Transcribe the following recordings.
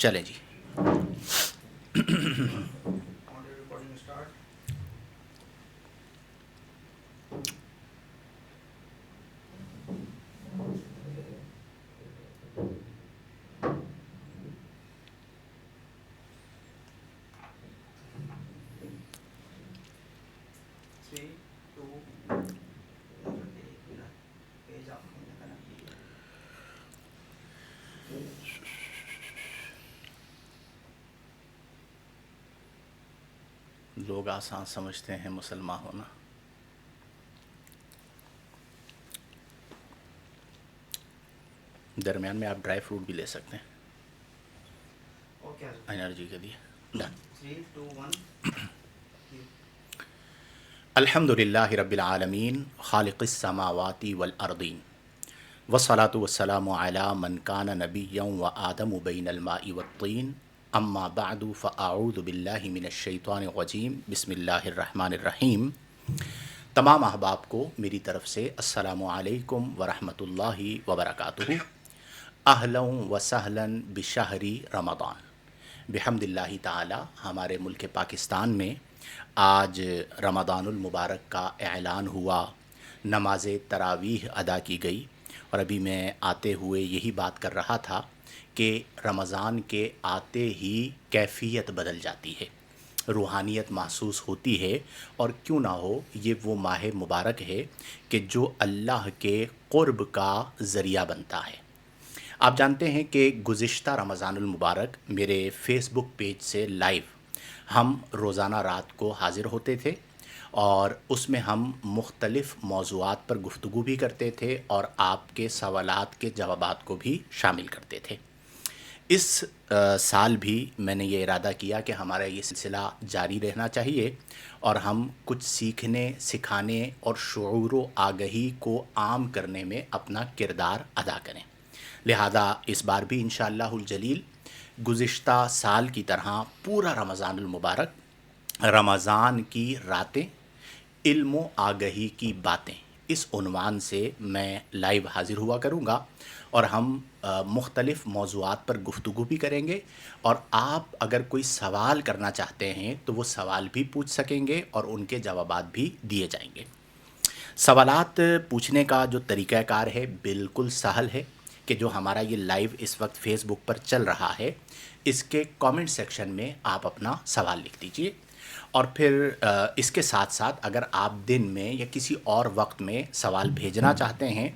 چلیں جی. لوگ آسان سمجھتے ہیں مسلمان ہونا. درمیان میں آپ ڈرائی فروٹ بھی لے سکتے ہیں انرجی کے لیے. ڈن. 3 2 1. الحمد للہ رب العالمین خالق السماوات والارضین والصلاة والسلام علی من کان نبیا وآدم بین الماء والطین. اما بعد فاعوذ باللہ من الشیطان الرجیم. بسم اللہ الرحمن الرحیم. تمام احباب کو میری طرف سے السلام علیکم ورحمۃ اللہ وبرکاتہ. اہلا و سہلا بشہر رمضان. بحمد اللہ تعالی ہمارے ملک پاکستان میں آج رمضان المبارک کا اعلان ہوا، نماز تراویح ادا کی گئی. اور ابھی میں آتے ہوئے یہی بات کر رہا تھا کہ رمضان کے آتے ہی کیفیت بدل جاتی ہے، روحانیت محسوس ہوتی ہے. اور کیوں نہ ہو، یہ وہ ماہ مبارک ہے کہ جو اللہ کے قرب کا ذریعہ بنتا ہے. آپ جانتے ہیں کہ گزشتہ رمضان المبارک میرے فیس بک پیج سے لائیو ہم روزانہ رات کو حاضر ہوتے تھے، اور اس میں ہم مختلف موضوعات پر گفتگو بھی کرتے تھے اور آپ کے سوالات کے جوابات کو بھی شامل کرتے تھے. اس سال بھی میں نے یہ ارادہ کیا کہ ہمارا یہ سلسلہ جاری رہنا چاہیے، اور ہم کچھ سیکھنے، سکھانے اور شعور و آگہی کو عام کرنے میں اپنا کردار ادا کریں. لہذا اس بار بھی انشاءاللہ الجلیل گزشتہ سال کی طرح پورا رمضان المبارک رمضان کی راتیں، علم و آگہی کی باتیں، اس عنوان سے میں لائیو حاضر ہوا کروں گا. اور ہم مختلف موضوعات پر گفتگو بھی کریں گے، اور آپ اگر کوئی سوال کرنا چاہتے ہیں تو وہ سوال بھی پوچھ سکیں گے اور ان کے جوابات بھی دیے جائیں گے. سوالات پوچھنے کا جو طریقہ کار ہے بالکل سہل ہے، کہ جو ہمارا یہ لائیو اس وقت فیس بک پر چل رہا ہے اس کے کامنٹ سیکشن میں آپ اپنا سوال لکھ دیجئے. اور پھر اس کے ساتھ ساتھ اگر آپ دن میں یا کسی اور وقت میں سوال بھیجنا چاہتے ہیں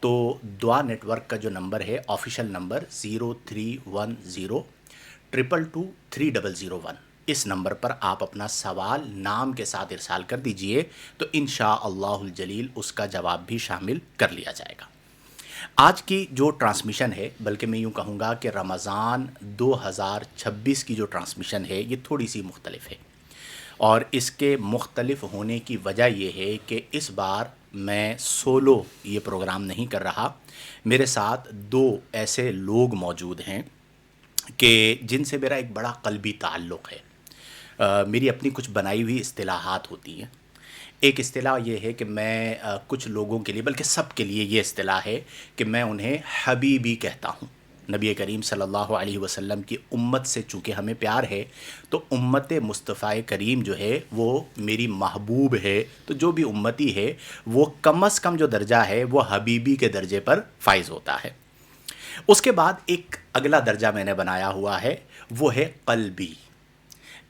تو دعا نیٹ ورک کا جو نمبر ہے آفیشیل نمبر 0310222301، اس نمبر پر آپ اپنا سوال نام کے ساتھ ارسال کر دیجئے تو انشاءاللہ الجلیل اس کا جواب بھی شامل کر لیا جائے گا. آج کی جو ٹرانسمیشن ہے، بلکہ میں یوں کہوں گا کہ رمضان 2026 کی جو ٹرانسمیشن ہے یہ تھوڑی سی مختلف ہے. اور اس کے مختلف ہونے کی وجہ یہ ہے کہ اس بار میں سولو یہ پروگرام نہیں کر رہا. میرے ساتھ دو ایسے لوگ موجود ہیں کہ جن سے میرا ایک بڑا قلبی تعلق ہے. میری اپنی کچھ بنائی ہوئی اصطلاحات ہوتی ہیں. ایک اصطلاح یہ ہے کہ میں کچھ لوگوں کے لیے، بلکہ سب کے لیے یہ اصطلاح ہے کہ میں انہیں حبیبی کہتا ہوں. نبی کریم صلی اللہ علیہ وسلم کی امت سے چونکہ ہمیں پیار ہے تو امت مصطفیٰ کریم جو ہے وہ میری محبوب ہے. تو جو بھی امتی ہے وہ کم از کم جو درجہ ہے وہ حبیبی کے درجے پر فائز ہوتا ہے. اس کے بعد ایک اگلا درجہ میں نے بنایا ہوا ہے، وہ ہے قلبی.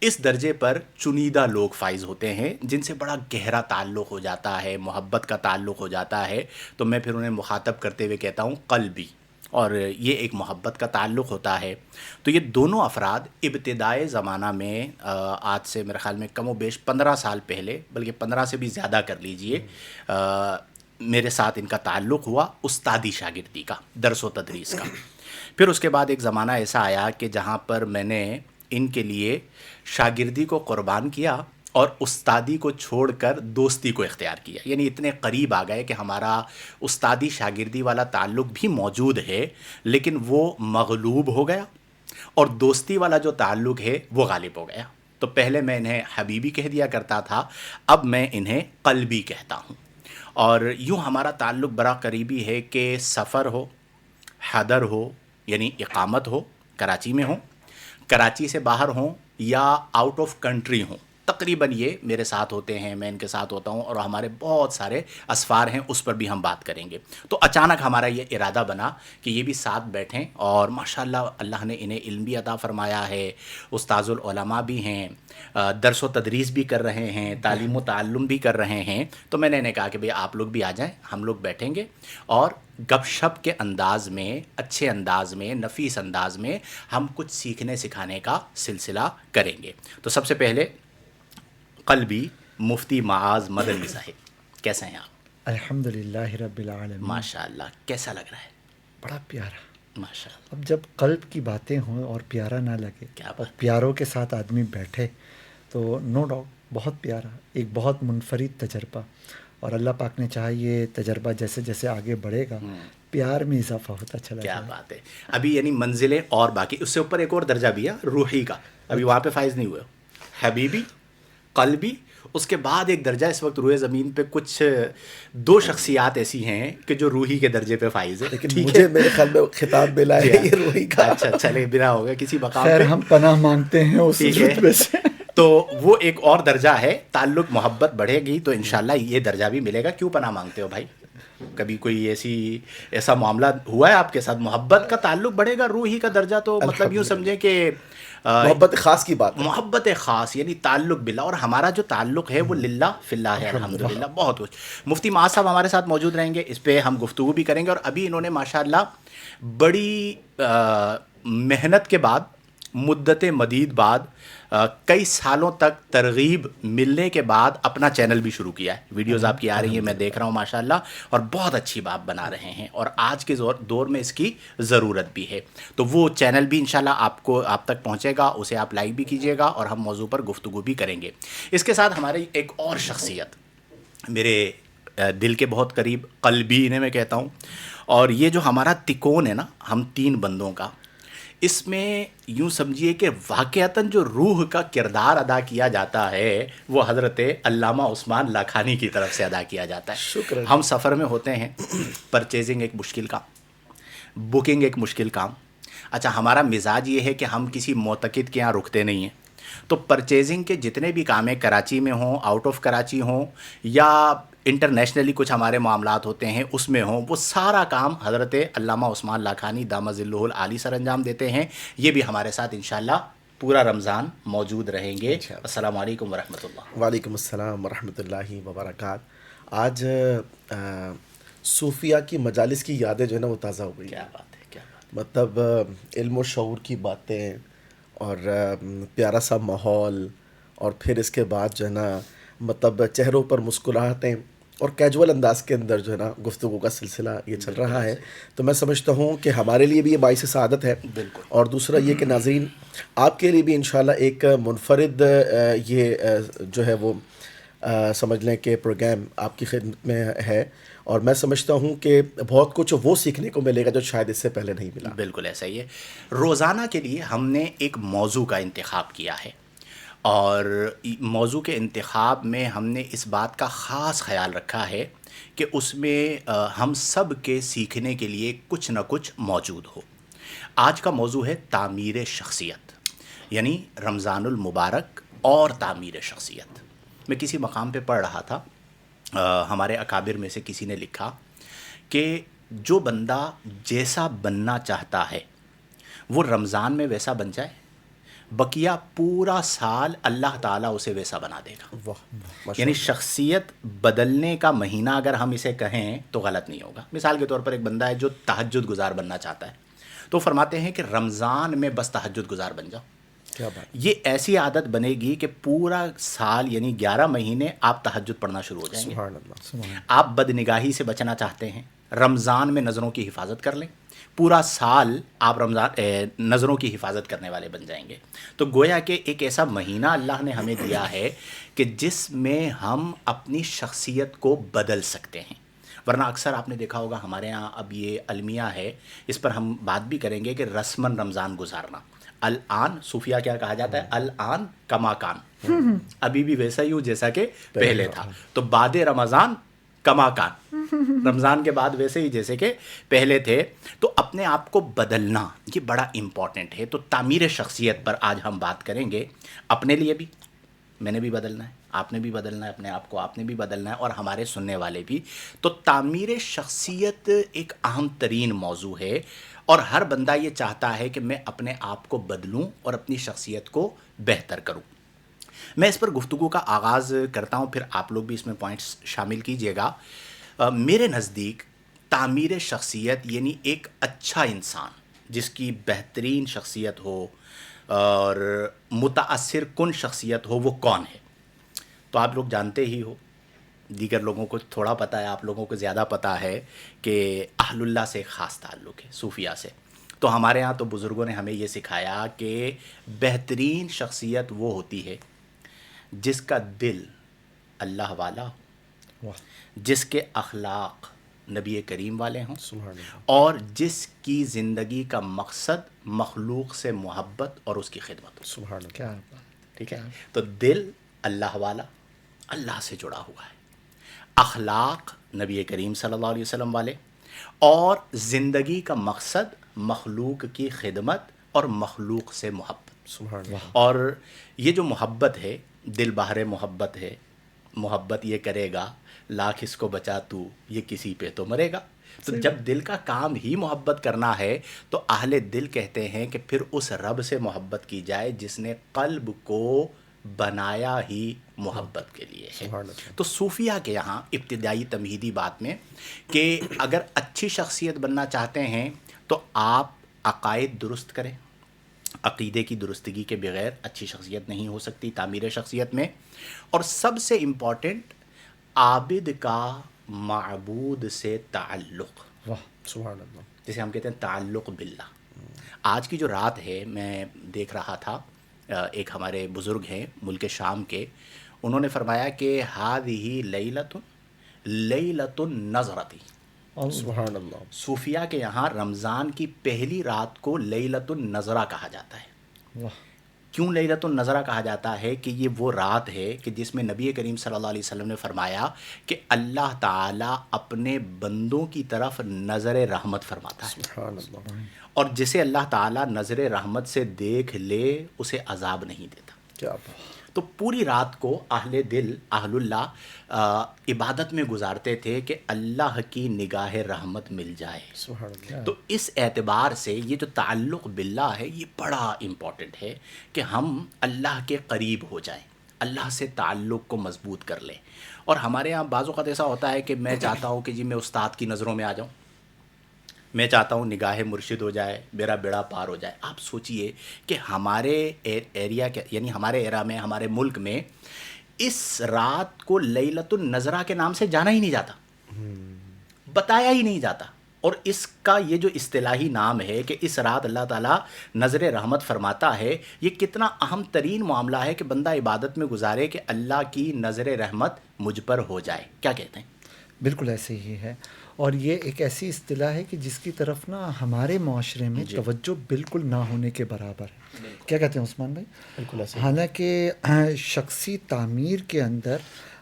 اس درجے پر چنیدہ لوگ فائز ہوتے ہیں جن سے بڑا گہرا تعلق ہو جاتا ہے، محبت کا تعلق ہو جاتا ہے، تو میں پھر انہیں مخاطب کرتے ہوئے کہتا ہوں قلبی، اور یہ ایک محبت کا تعلق ہوتا ہے. تو یہ دونوں افراد ابتدائے زمانہ میں آج سے میرے خیال میں کم و بیش 15 سال پہلے، بلکہ 15 سے بھی زیادہ کر لیجئے، میرے ساتھ ان کا تعلق ہوا استادی شاگردی کا، درس و تدریس کا. پھر اس کے بعد ایک زمانہ ایسا آیا کہ جہاں پر میں نے ان کے لیے شاگردی کو قربان کیا اور استادی کو چھوڑ کر دوستی کو اختیار کیا. یعنی اتنے قریب آ گئے کہ ہمارا استادی شاگردی والا تعلق بھی موجود ہے لیکن وہ مغلوب ہو گیا، اور دوستی والا جو تعلق ہے وہ غالب ہو گیا. تو پہلے میں انہیں حبیبی کہہ دیا کرتا تھا، اب میں انہیں قلبی کہتا ہوں. اور یوں ہمارا تعلق بڑا قریبی ہے کہ سفر ہو، حضر ہو یعنی اقامت ہو، کراچی میں ہو، کراچی سے باہر ہوں یا آؤٹ آف کنٹری ہوں، تقریباً یہ میرے ساتھ ہوتے ہیں، میں ان کے ساتھ ہوتا ہوں، اور ہمارے بہت سارے اسفار ہیں، اس پر بھی ہم بات کریں گے۔ تو اچانک ہمارا یہ ارادہ بنا کہ یہ بھی ساتھ بیٹھیں، اور ماشاءاللہ اللہ نے انہیں علم بھی عطا فرمایا ہے، استاذ العلماء بھی ہیں، درس و تدریس بھی کر رہے ہیں، تعلیم و تعلم بھی کر رہے ہیں۔ تو میں نے انہیں کہا کہ بھئی آپ لوگ بھی آ جائیں، ہم لوگ بیٹھیں گے اور گپ شپ کے انداز میں، اچھے انداز میں، نفیس انداز میں ہم کچھ سیکھنے سکھانے کا سلسلہ کریں گے۔ تو سب سے پہلے قلبی مفتی معاذ مدنی صاحب، کیسے ہیں آپ؟ الحمدللہ رب العالمین۔ ماشاء اللہ، کیسا لگ رہا ہے؟ بڑا پیارا۔ ماشاء اللہ، اب جب قلب کی باتیں ہوں اور پیارا نہ لگے کیا اور بات، پیاروں کے ساتھ آدمی بیٹھے تو نو ڈاؤٹ بہت پیارا، ایک بہت منفرد تجربہ، اور اللہ پاک نے چاہا یہ تجربہ جیسے جیسے آگے بڑھے گا پیار میں اضافہ ہوتا چلا کیا جائے۔ بات ہے۔ ابھی یعنی منزلیں اور باقی، اس سے اوپر ایک اور درجہ بھی ہے روحی کا، ابھی وہاں پہ فائز نہیں ہوئے ہو، حبیبی، قلبی، اس کے بعد ایک درجہ اس وقت روئے زمین پہ کچھ دو شخصیات ایسی ہیں کہ جو روحی کے درجے پہ فائز ہے، لیکن ٹھیک مجھے ہے؟ میرے خیال میں خطاب ملا جی ہے ہاں، یہ روحی کا۔ اچھا چلے، بنا ہو گیا کسی مقام خیر پہ، ہم پناہ مانگتے ہیں اس ٹھیک ہے۔ رتبے سے۔ تو وہ ایک اور درجہ ہے، تعلق محبت بڑھے گی تو انشاءاللہ یہ درجہ بھی ملے گا۔ کیوں پناہ مانگتے ہو بھائی؟ کبھی کوئی ایسا معاملہ ہوا ہے آپ کے ساتھ؟ محبت کا تعلق بڑھے گا، روحی کا درجہ تو مطلب یوں سمجھیں کہ محبت خاص کی بات ہے۔ محبت خاص، یعنی تعلق باللہ، اور ہمارا جو تعلق ہے وہ للہ فی اللہ ہے، الحمدللہ۔ بہت کچھ مفتی معاذ صاحب ہمارے ساتھ موجود رہیں گے، اس پہ ہم گفتگو بھی کریں گے، اور ابھی انہوں نے ماشاءاللہ بڑی محنت کے بعد، مدت مدید بعد، کئی سالوں تک ترغیب ملنے کے بعد اپنا چینل بھی شروع کیا ہے۔ ویڈیوز آپ کی آ رہی ہیں، میں دیکھ رہا ہوں ماشاءاللہ، اور بہت اچھی بات بنا رہے ہیں، اور آج کے دور میں اس کی ضرورت بھی ہے۔ تو وہ چینل بھی انشاءاللہ آپ تک پہنچے گا، اسے آپ لائک بھی کیجیے گا، اور ہم موضوع پر گفتگو بھی کریں گے۔ اس کے ساتھ ہماری ایک اور شخصیت میرے دل کے بہت قریب، قلبی انہیں میں کہتا ہوں، اور یہ جو ہمارا تکون ہے نا ہم تین بندوں کا، اس میں یوں سمجھیے کہ واقعتاً جو روح کا کردار ادا کیا جاتا ہے وہ حضرت علامہ عثمان لاکھانی کی طرف سے ادا کیا جاتا ہے۔ شکر۔ ہم سفر میں ہوتے ہیں، پرچیزنگ ایک مشکل کام، بکنگ ایک مشکل کام۔ اچھا، ہمارا مزاج یہ ہے کہ ہم کسی معتقد کے یہاں رکتے نہیں ہیں، تو پرچیزنگ کے جتنے بھی کام ہیں، کراچی میں ہوں، آؤٹ آف کراچی ہوں، یا انٹرنیشنلی کچھ ہمارے معاملات ہوتے ہیں اس میں ہوں، وہ سارا کام حضرت علامہ عثمان لاکھانی دامت ظلہ العالی سر انجام دیتے ہیں۔ یہ بھی ہمارے ساتھ انشاءاللہ پورا رمضان موجود رہیں گے۔ السلام علیکم ورحمۃ اللہ۔ وعلیکم السلام ورحمۃ اللہ وبرکاتہ۔ آج صوفیہ کی مجالس کی یادیں جو ہے نا وہ تازہ ہو گئی۔ کیا بات ہے، کیا بات ہے۔ مطلب علم و شعور کی باتیں، اور پیارا سا ماحول، اور پھر اس کے بعد جو ہے نا مطلب چہروں پر مسکراہٹیں، اور کیجول انداز کے اندر جو ہے نا گفتگو کا سلسلہ یہ چل رہا ہے۔ تو میں سمجھتا ہوں کہ ہمارے لیے بھی یہ باعث سعادت ہے، بالکل۔ اور اور دوسرا یہ کہ ناظرین آپ کے لیے بھی انشاءاللہ ایک منفرد یہ جو ہے وہ سمجھ لیں کہ پروگرام آپ کی خدمت میں ہے، اور میں سمجھتا ہوں کہ بہت کچھ وہ سیکھنے کو ملے گا جو شاید اس سے پہلے نہیں ملا۔ بالکل ایسا ہی ہے۔ روزانہ کے لیے ہم نے ایک موضوع کا انتخاب کیا ہے، اور موضوع کے انتخاب میں ہم نے اس بات کا خاص خیال رکھا ہے کہ اس میں ہم سب کے سیکھنے کے لیے کچھ نہ کچھ موجود ہو۔ آج کا موضوع ہے تعمیر شخصیت، یعنی رمضان المبارک اور تعمیر شخصیت۔ میں کسی مقام پہ پڑھ رہا تھا، ہمارے اکابر میں سے کسی نے لکھا کہ جو بندہ جیسا بننا چاہتا ہے وہ رمضان میں ویسا بن جائے، بقیہ پورا سال اللہ تعالیٰ اسے ویسا بنا دے گا۔ واہ، یعنی شخصیت بدلنے کا مہینہ اگر ہم اسے کہیں تو غلط نہیں ہوگا۔ مثال کے طور پر ایک بندہ ہے جو تہجد گزار بننا چاہتا ہے، تو فرماتے ہیں کہ رمضان میں بس تہجد گزار بن جاؤ، کیا بات۔ یہ ایسی عادت بنے گی کہ پورا سال یعنی 11 مہینے آپ تہجد پڑھنا شروع ہو جائیں گے۔ سبحان اللہ۔ آپ بد نگاہی سے بچنا چاہتے ہیں، رمضان میں نظروں کی حفاظت کر لیں، پورا سال آپ نظروں کی حفاظت کرنے والے بن جائیں گے۔ تو گویا کہ ایک ایسا مہینہ اللہ نے ہمیں دیا ہے کہ جس میں ہم اپنی شخصیت کو بدل سکتے ہیں۔ ورنہ اکثر آپ نے دیکھا ہوگا ہمارے ہاں اب یہ المیہ ہے، اس پر ہم بات بھی کریں گے کہ رسماً رمضان گزارنا۔ الان صوفیہ کیا کہا جاتا ہے؟ الان کما کان، ابھی بھی ویسا ہی ہوں جیسا کہ پہلے تھا۔ تو بعد رمضان کما کان، رمضان کے بعد ویسے ہی جیسے کہ پہلے تھے. تو اپنے آپ کو بدلنا یہ بڑا امپورٹنٹ ہے. تو تعمیر شخصیت پر آج ہم بات کریں گے. اپنے لیے بھی میں نے بھی بدلنا ہے، آپ نے بھی بدلنا ہے اپنے آپ کو، آپ نے بھی بدلنا ہے، اور ہمارے سننے والے بھی. تو تعمیر شخصیت ایک اہم ترین موضوع ہے، اور ہر بندہ یہ چاہتا ہے کہ میں اپنے آپ کو بدلوں اور اپنی شخصیت کو بہتر کروں. میں اس پر گفتگو کا آغاز کرتا ہوں، پھر آپ لوگ بھی اس میں پوائنٹس شامل کیجئے گا. میرے نزدیک تعمیر شخصیت یعنی ایک اچھا انسان جس کی بہترین شخصیت ہو اور متاثر کن شخصیت ہو، وہ کون ہے؟ تو آپ لوگ جانتے ہی ہو، دیگر لوگوں کو تھوڑا پتہ ہے، آپ لوگوں کو زیادہ پتہ ہے کہ اہل اللہ سے ایک خاص تعلق ہے، صوفیہ سے. تو ہمارے ہاں تو بزرگوں نے ہمیں یہ سکھایا کہ بہترین شخصیت وہ ہوتی ہے جس کا دل اللہ والا ہو، واہ، جس کے اخلاق نبی کریم والے ہوں، سبحان اللہ. اور جس کی زندگی کا مقصد مخلوق سے محبت اور اس کی خدمت ہو. سبحان اللہ. کیا بات، ٹھیک ہے؟ کیا تو دل اللہ والا، اللہ سے جڑا ہوا ہے، اخلاق نبی کریم صلی اللہ علیہ وسلم والے، اور زندگی کا مقصد مخلوق کی خدمت اور مخلوق سے محبت. سبحان اللہ. اور یہ جو محبت ہے، دل بہر محبت ہے، محبت یہ کرے گا لاکھ اس کو بچا تو، یہ کسی پہ تو مرے گا. تو جب دل کا کام ہی محبت کرنا ہے تو اہل دل کہتے ہیں کہ پھر اس رب سے محبت کی جائے جس نے قلب کو بنایا ہی محبت کے لیے ہے. سبحان اللہ. تو صوفیہ کے یہاں ابتدائی تمہیدی بات میں کہ اگر اچھی شخصیت بننا چاہتے ہیں تو آپ عقائد درست کریں. عقیدے کی درستگی کے بغیر اچھی شخصیت نہیں ہو سکتی تعمیر شخصیت میں. اور سب سے امپورٹنٹ، عابد کا معبود سے تعلق، واہ، سبحان اللہ. جسے ہم کہتے ہیں تعلق باللہ. آج کی جو رات ہے، میں دیکھ رہا تھا، ایک ہمارے بزرگ ہیں ملک شام کے، انہوں نے فرمایا کہ ہذہ لیلۃ لیلۃ النظرۃ. سبحان اللہ. صوفیہ کے یہاں رمضان کی پہلی رات کو لیلۃ النظرہ کہا جاتا ہے. واہ، کیوں لیلۃ النظرہ کہا جاتا ہے؟ کہ یہ وہ رات ہے کہ جس میں نبی کریم صلی اللہ علیہ وسلم نے فرمایا کہ اللہ تعالیٰ اپنے بندوں کی طرف نظر رحمت فرماتا ہے، سبحان اللہ. اور جسے اللہ تعالیٰ نظر رحمت سے دیکھ لے اسے عذاب نہیں دیتا. کیا بات. تو پوری رات کو اہل دل، اہل اللہ عبادت میں گزارتے تھے کہ اللہ کی نگاہ رحمت مل جائے. سبحان اللہ. تو اس اعتبار سے یہ جو تعلق باللہ ہے یہ بڑا امپورٹنٹ ہے کہ ہم اللہ کے قریب ہو جائیں، اللہ سے تعلق کو مضبوط کر لیں. اور ہمارے یہاں بعض اوقات ایسا ہوتا ہے کہ میں چاہتا ہوں کہ جی میں استاد کی نظروں میں آ جاؤں، میں چاہتا ہوں نگاہ مرشد ہو جائے، میرا بیڑا پار ہو جائے. آپ سوچئے کہ ہمارے ایریا کے، یعنی ہمارے ایریا میں، ہمارے ملک میں اس رات کو لیلۃ النظرہ کے نام سے جانا ہی نہیں جاتا، بتایا ہی نہیں جاتا. اور اس کا یہ جو اصطلاحی نام ہے کہ اس رات اللہ تعالیٰ نظر رحمت فرماتا ہے، یہ کتنا اہم ترین معاملہ ہے کہ بندہ عبادت میں گزارے کہ اللہ کی نظر رحمت مجھ پر ہو جائے. کیا کہتے ہیں؟ بالکل ایسے ہی ہے. اور یہ ایک ایسی اصطلاح ہے کہ جس کی طرف نا ہمارے معاشرے میں توجہ بالکل نہ ہونے کے برابر ہے. کیا کہتے ہیں عثمان بھائی؟ بالکل ایسے. حالانکہ شخصی تعمیر کے اندر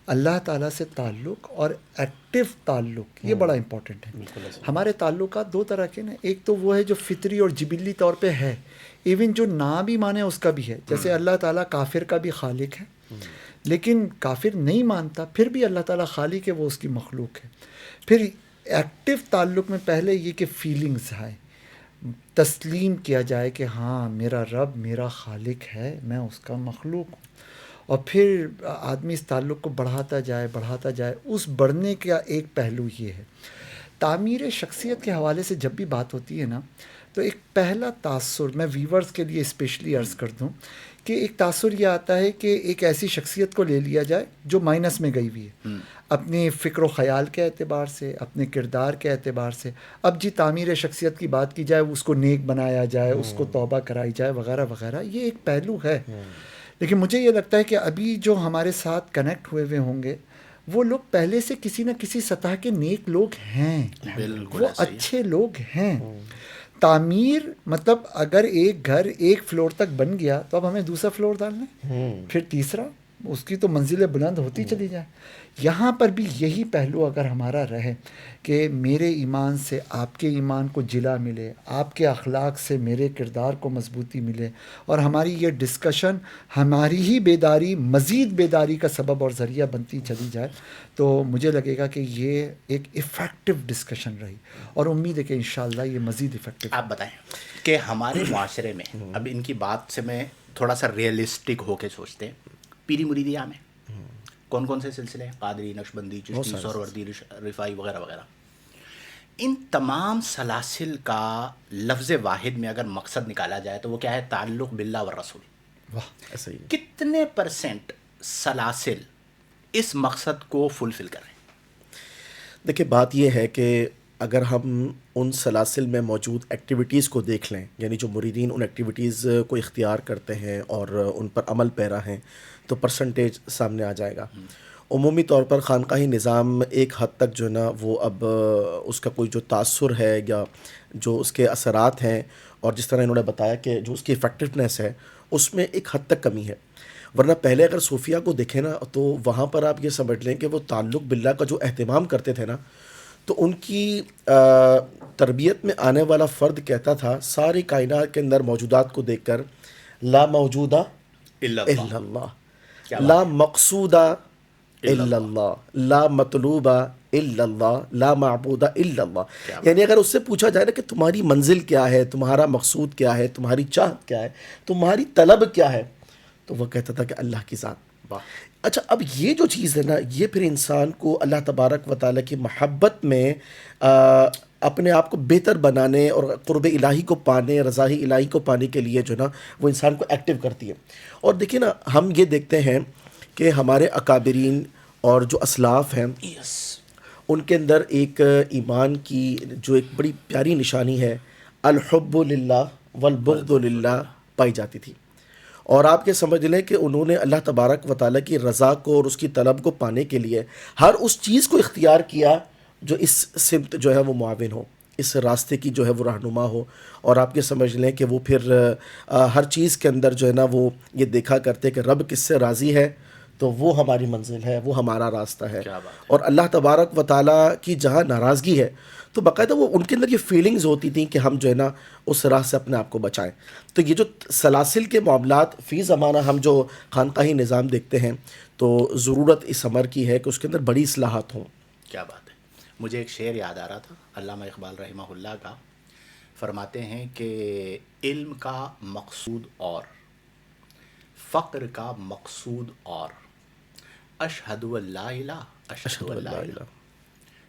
اللہ تعالیٰ سے تعلق اور ایکٹیو تعلق یہ بڑا امپورٹنٹ ہے. بالکل ایسے. ہمارے تعلقات دو طرح کے نا، ایک تو وہ ہے جو فطری اور جبلی طور پہ ہے، ایون جو نہ بھی مانے اس کا بھی ہے. جیسے اللہ تعالیٰ کافر کا بھی خالق ہے، لیکن کافر نہیں مانتا پھر بھی اللہ تعالیٰ خالق ہے، وہ اس کی مخلوق ہے. پھر ایکٹیو تعلق میں پہلے یہ کہ فیلنگز آئے، تسلیم کیا جائے کہ ہاں میرا رب میرا خالق ہے، میں اس کا مخلوق ہوں. اور پھر آدمی اس تعلق کو بڑھاتا جائے. اس بڑھنے کا ایک پہلو یہ ہے. تعمیر شخصیت کے حوالے سے جب بھی بات ہوتی ہے نا، تو ایک پہلا تاثر میں ویورز کے لیے اسپیشلی عرض کر دوں کہ ایک تاثر یہ آتا ہے کہ ایک ایسی شخصیت کو لے لیا جائے جو مائنس میں گئی ہوئی ہے، اپنی فکر و خیال کے اعتبار سے، اپنے کردار کے اعتبار سے. اب جی تعمیر شخصیت کی بات کی جائے، اس کو نیک بنایا جائے، اس کو توبہ کرائی جائے وغیرہ وغیرہ، یہ ایک پہلو ہے. لیکن مجھے یہ لگتا ہے کہ ابھی جو ہمارے ساتھ کنیکٹ ہوئے ہوں گے وہ لوگ پہلے سے کسی نہ کسی سطح کے نیک لوگ ہیں، وہ اچھے لوگ ہیں. تعمیر مطلب اگر ایک گھر ایک فلور تک بن گیا تو اب ہمیں دوسرا فلور ڈالنا ہے، پھر تیسرا، اس کی تو منزلیں بلند ہوتی چلی جائیں. یہاں پر بھی یہی پہلو اگر ہمارا رہے کہ میرے ایمان سے آپ کے ایمان کو جلا ملے، آپ کے اخلاق سے میرے کردار کو مضبوطی ملے، اور ہماری یہ ڈسکشن ہماری ہی بیداری، مزید بیداری کا سبب اور ذریعہ بنتی چلی جائے، تو مجھے لگے گا کہ یہ ایک افیکٹو ڈسکشن رہی، اور امید ہے کہ انشاءاللہ یہ مزید افیکٹو. آپ بتائیں کہ ہمارے معاشرے میں اب ان کی بات سے میں تھوڑا سا ریئلسٹک ہو کے سوچتے ہیں، پیری مریدیہ میں کون کون سے سلسلے ہیں؟ قادری، نقشبندی، چشتی، سہروردی، رفاعی وغیرہ وغیرہ. ان تمام سلاسل کا لفظ واحد میں اگر مقصد نکالا جائے تو وہ کیا ہے؟ تعلق باللہ والرسول. واہ، ایسا ہی کتنے پرسنٹ سلاسل اس مقصد کو فلفل کر رہے ہیں؟ دیکھیں، بات یہ ہے کہ اگر ہم ان سلاسل میں موجود ایکٹیویٹیز کو دیکھ لیں، یعنی جو مریدین ان ایکٹیویٹیز کو اختیار کرتے ہیں اور ان پر عمل پیرا ہیں، تو پرسنٹیج سامنے آ جائے گا. عمومی طور پر خانقاہی نظام ایک حد تک جو ہے نا وہ اب اس کا کوئی جو تاثر ہے یا جو اس کے اثرات ہیں، اور جس طرح انہوں نے بتایا کہ جو اس کی افیکٹونیس ہے، اس میں ایک حد تک کمی ہے. ورنہ پہلے اگر صوفیہ کو دیکھیں نا تو وہاں پر آپ یہ سمجھ لیں کہ وہ تعلق باللہ کا جو اہتمام کرتے تھے نا، تو ان کی تربیت میں آنے والا فرد کہتا تھا ساری کائنات کے اندر موجودات کو دیکھ کر، لا موجودہ الا الا اللہ. کیا اللہ، بات لا ہے؟ مقصودہ الا الا اللہ، لا مطلوبہ الا اللہ، لا معبودہ الا اللہ. کیا بات یعنی اگر اس سے پوچھا جائے نا کہ تمہاری منزل کیا ہے، تمہارا مقصود کیا ہے، تمہاری چاہت کیا ہے، تمہاری طلب کیا ہے، تو وہ کہتا تھا کہ اللہ کی ذات. واہ. اچھا، اب یہ جو چیز ہے نا، یہ پھر انسان کو اللہ تبارک و تعالیٰ کی محبت میں اپنے آپ کو بہتر بنانے اور قرب الہی کو پانے، رضائی الہی کو پانے کے لیے جو نا وہ انسان کو ایکٹیو کرتی ہے. اور دیکھیں نا، ہم یہ دیکھتے ہیں کہ ہمارے اکابرین اور جو اسلاف ہیں، یس. ان کے اندر ایک ایمان کی جو ایک بڑی پیاری نشانی ہے، الحب للہ والبغض للہ، پائی جاتی تھی. اور آپ یہ سمجھ لیں کہ انہوں نے اللہ تبارک و تعالیٰ کی رضا کو اور اس کی طلب کو پانے کے لیے ہر اس چیز کو اختیار کیا جو اس سمت جو ہے وہ معاون ہو، اس راستے کی جو ہے وہ رہنما ہو. اور آپ یہ سمجھ لیں کہ وہ پھر ہر چیز کے اندر جو ہے نا وہ یہ دیکھا کرتے کہ رب کس سے راضی ہے تو وہ ہماری منزل ہے، وہ ہمارا راستہ ہے. کیا بات ہے. اور اللہ تبارک و تعالیٰ کی جہاں ناراضگی ہے تو باقاعدہ وہ ان کے اندر یہ فیلنگز ہوتی تھیں کہ ہم جو ہے نا اس راہ سے اپنے آپ کو بچائیں. تو یہ جو سلاسل کے معاملات فی زمانہ ہم جو خانقاہی نظام دیکھتے ہیں، تو ضرورت اس امر کی ہے کہ اس کے اندر بڑی اصلاحات ہوں. کیا بات ہے. مجھے ایک شعر یاد آ رہا تھا علامہ اقبال رحمہ اللہ کا. فرماتے ہیں کہ علم کا مقصود اور، فقر کا مقصود اور، اشہد اللہ الہ اشہد اللہ الہ.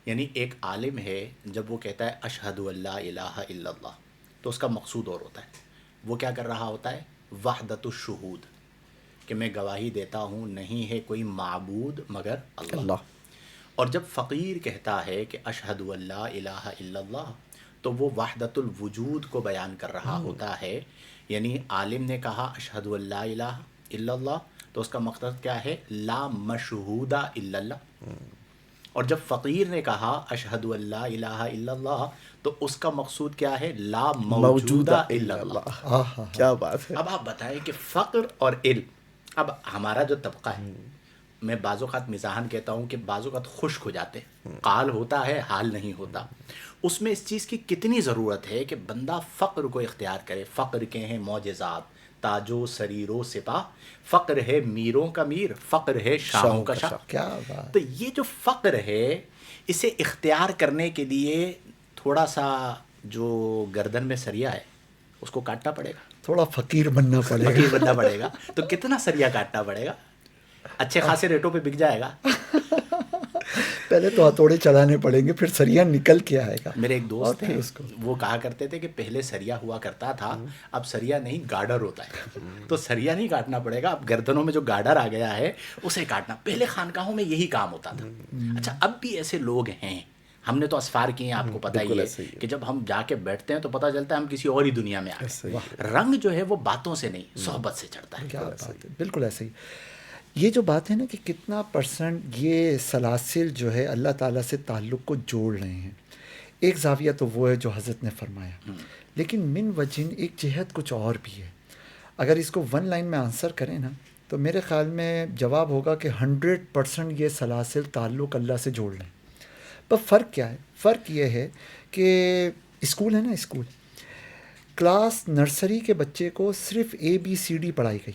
یعنی ایک عالم ہے، جب وہ کہتا ہے اشہد اللہ الہ الا اللہ، تو اس کا مقصود اور ہوتا ہے. وہ کیا کر رہا ہوتا ہے؟ وحدت الشہود، کہ میں گواہی دیتا ہوں نہیں ہے کوئی معبود مگر اللہ. اور جب فقیر کہتا ہے کہ اشہد اللہ الہ الا اللہ، تو وہ وحدت الوجود کو بیان کر رہا ہوتا ہے. یعنی عالم نے کہا اشہد اللہ الہ الا اللہ، تو اس کا مقصد کیا ہے؟ لا مشہود الا اللہ. اور جب فقیر نے کہا اشہد اللہ الہ الا اللہ، تو اس کا مقصود کیا ہے؟ لا موجودہ الا اللہ. کیا بات ہے. اب آپ بتائیں کہ فقر اور علم، اب ہمارا جو طبقہ ہے، میں بعض اوقات مزاحاً کہتا ہوں کہ بعض اوقات خشک ہو جاتے، قال ہوتا ہے حال نہیں ہوتا. اس میں اس چیز کی کتنی ضرورت ہے کہ بندہ فقر کو اختیار کرے. فقر کے ہیں معجزات، تاجو سریرو سپاہ، فقر ہے میروں کا میر، فقر ہے شاہوں کا شاہ. کیا بات. تو یہ جو فقر ہے، اسے اختیار کرنے کے لیے تھوڑا سا جو گردن میں سریا ہے اس کو کاٹنا پڑے گا، تھوڑا فقیر بننا پڑے گا. فقیر بننا پڑے گا. تو کتنا سریا کاٹنا پڑے گا؟ اچھے خاصے ریٹوں پہ بک جائے گا. پہلے تو ہتھوڑے چلانے پڑیں گے، پھر سریا نکل کے آئے گا. میرے ایک دوست پھر ہیں، اس کو وہ کہا کرتے تھے کہ پہلے سریا ہوا کرتا تھا، اب سریا نہیں گارڈر ہوتا ہے. تو سریا نہیں کاٹنا پڑے گا، اب گردنوں میں جو گارڈر آ گیا ہے اسے کاٹنا. پہلے خانقاہوں میں یہی کام ہوتا تھا. اچھا، اب بھی ایسے لوگ ہیں، ہم نے تو اسفار کیے ہیں، آپ کو پتہ ہی ہے کہ جب ہم جا کے بیٹھتے ہیں تو پتہ چلتا ہے ہم کسی اور ہی دنیا میں آ گئے. رنگ جو ہے وہ باتوں سے نہیں، صحبت سے چڑھتا ہے. کیا بات ہے. بالکل ایسے ہی. یہ جو بات ہے نا کہ کتنا پرسنٹ یہ سلاسل جو ہے اللہ تعالیٰ سے تعلق کو جوڑ رہے ہیں. ایک زاویہ تو وہ ہے جو حضرت نے فرمایا، لیکن من وجہن ایک جہت کچھ اور بھی ہے. اگر اس کو ون لائن میں آنسر کریں نا تو میرے خیال میں جواب ہوگا کہ 100% یہ سلاسل تعلق اللہ سے جوڑ لیں. پر فرق کیا ہے؟ فرق یہ ہے کہ اسکول ہے نا، اسکول کلاس نرسری کے بچے کو صرف ABCD پڑھائی گئی،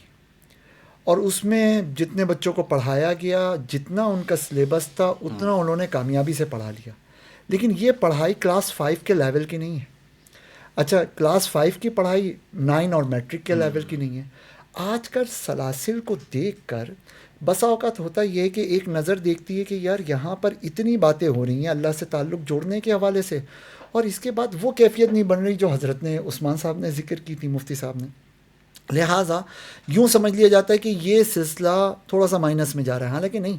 اور اس میں جتنے بچوں کو پڑھایا گیا، جتنا ان کا سلیبس تھا اتنا انہوں نے کامیابی سے پڑھا لیا. لیکن یہ پڑھائی کلاس 5 کے لیول کی نہیں ہے. اچھا، کلاس 5 کی پڑھائی 9 اور میٹرک کے لیول کی نہیں ہے. آج کل سلاسل کو دیکھ کر بسا اوقات ہوتا یہ ہے کہ ایک نظر دیکھتی ہے کہ یار یہاں پر اتنی باتیں ہو رہی ہیں اللہ سے تعلق جوڑنے کے حوالے سے، اور اس کے بعد وہ کیفیت نہیں بن رہی جو حضرت نے عثمان صاحب نے ذکر کی تھی، مفتی صاحب نے. لہٰذا یوں سمجھ لیا جاتا ہے کہ یہ سلسلہ تھوڑا سا مائنس میں جا رہا ہے، حالانکہ نہیں.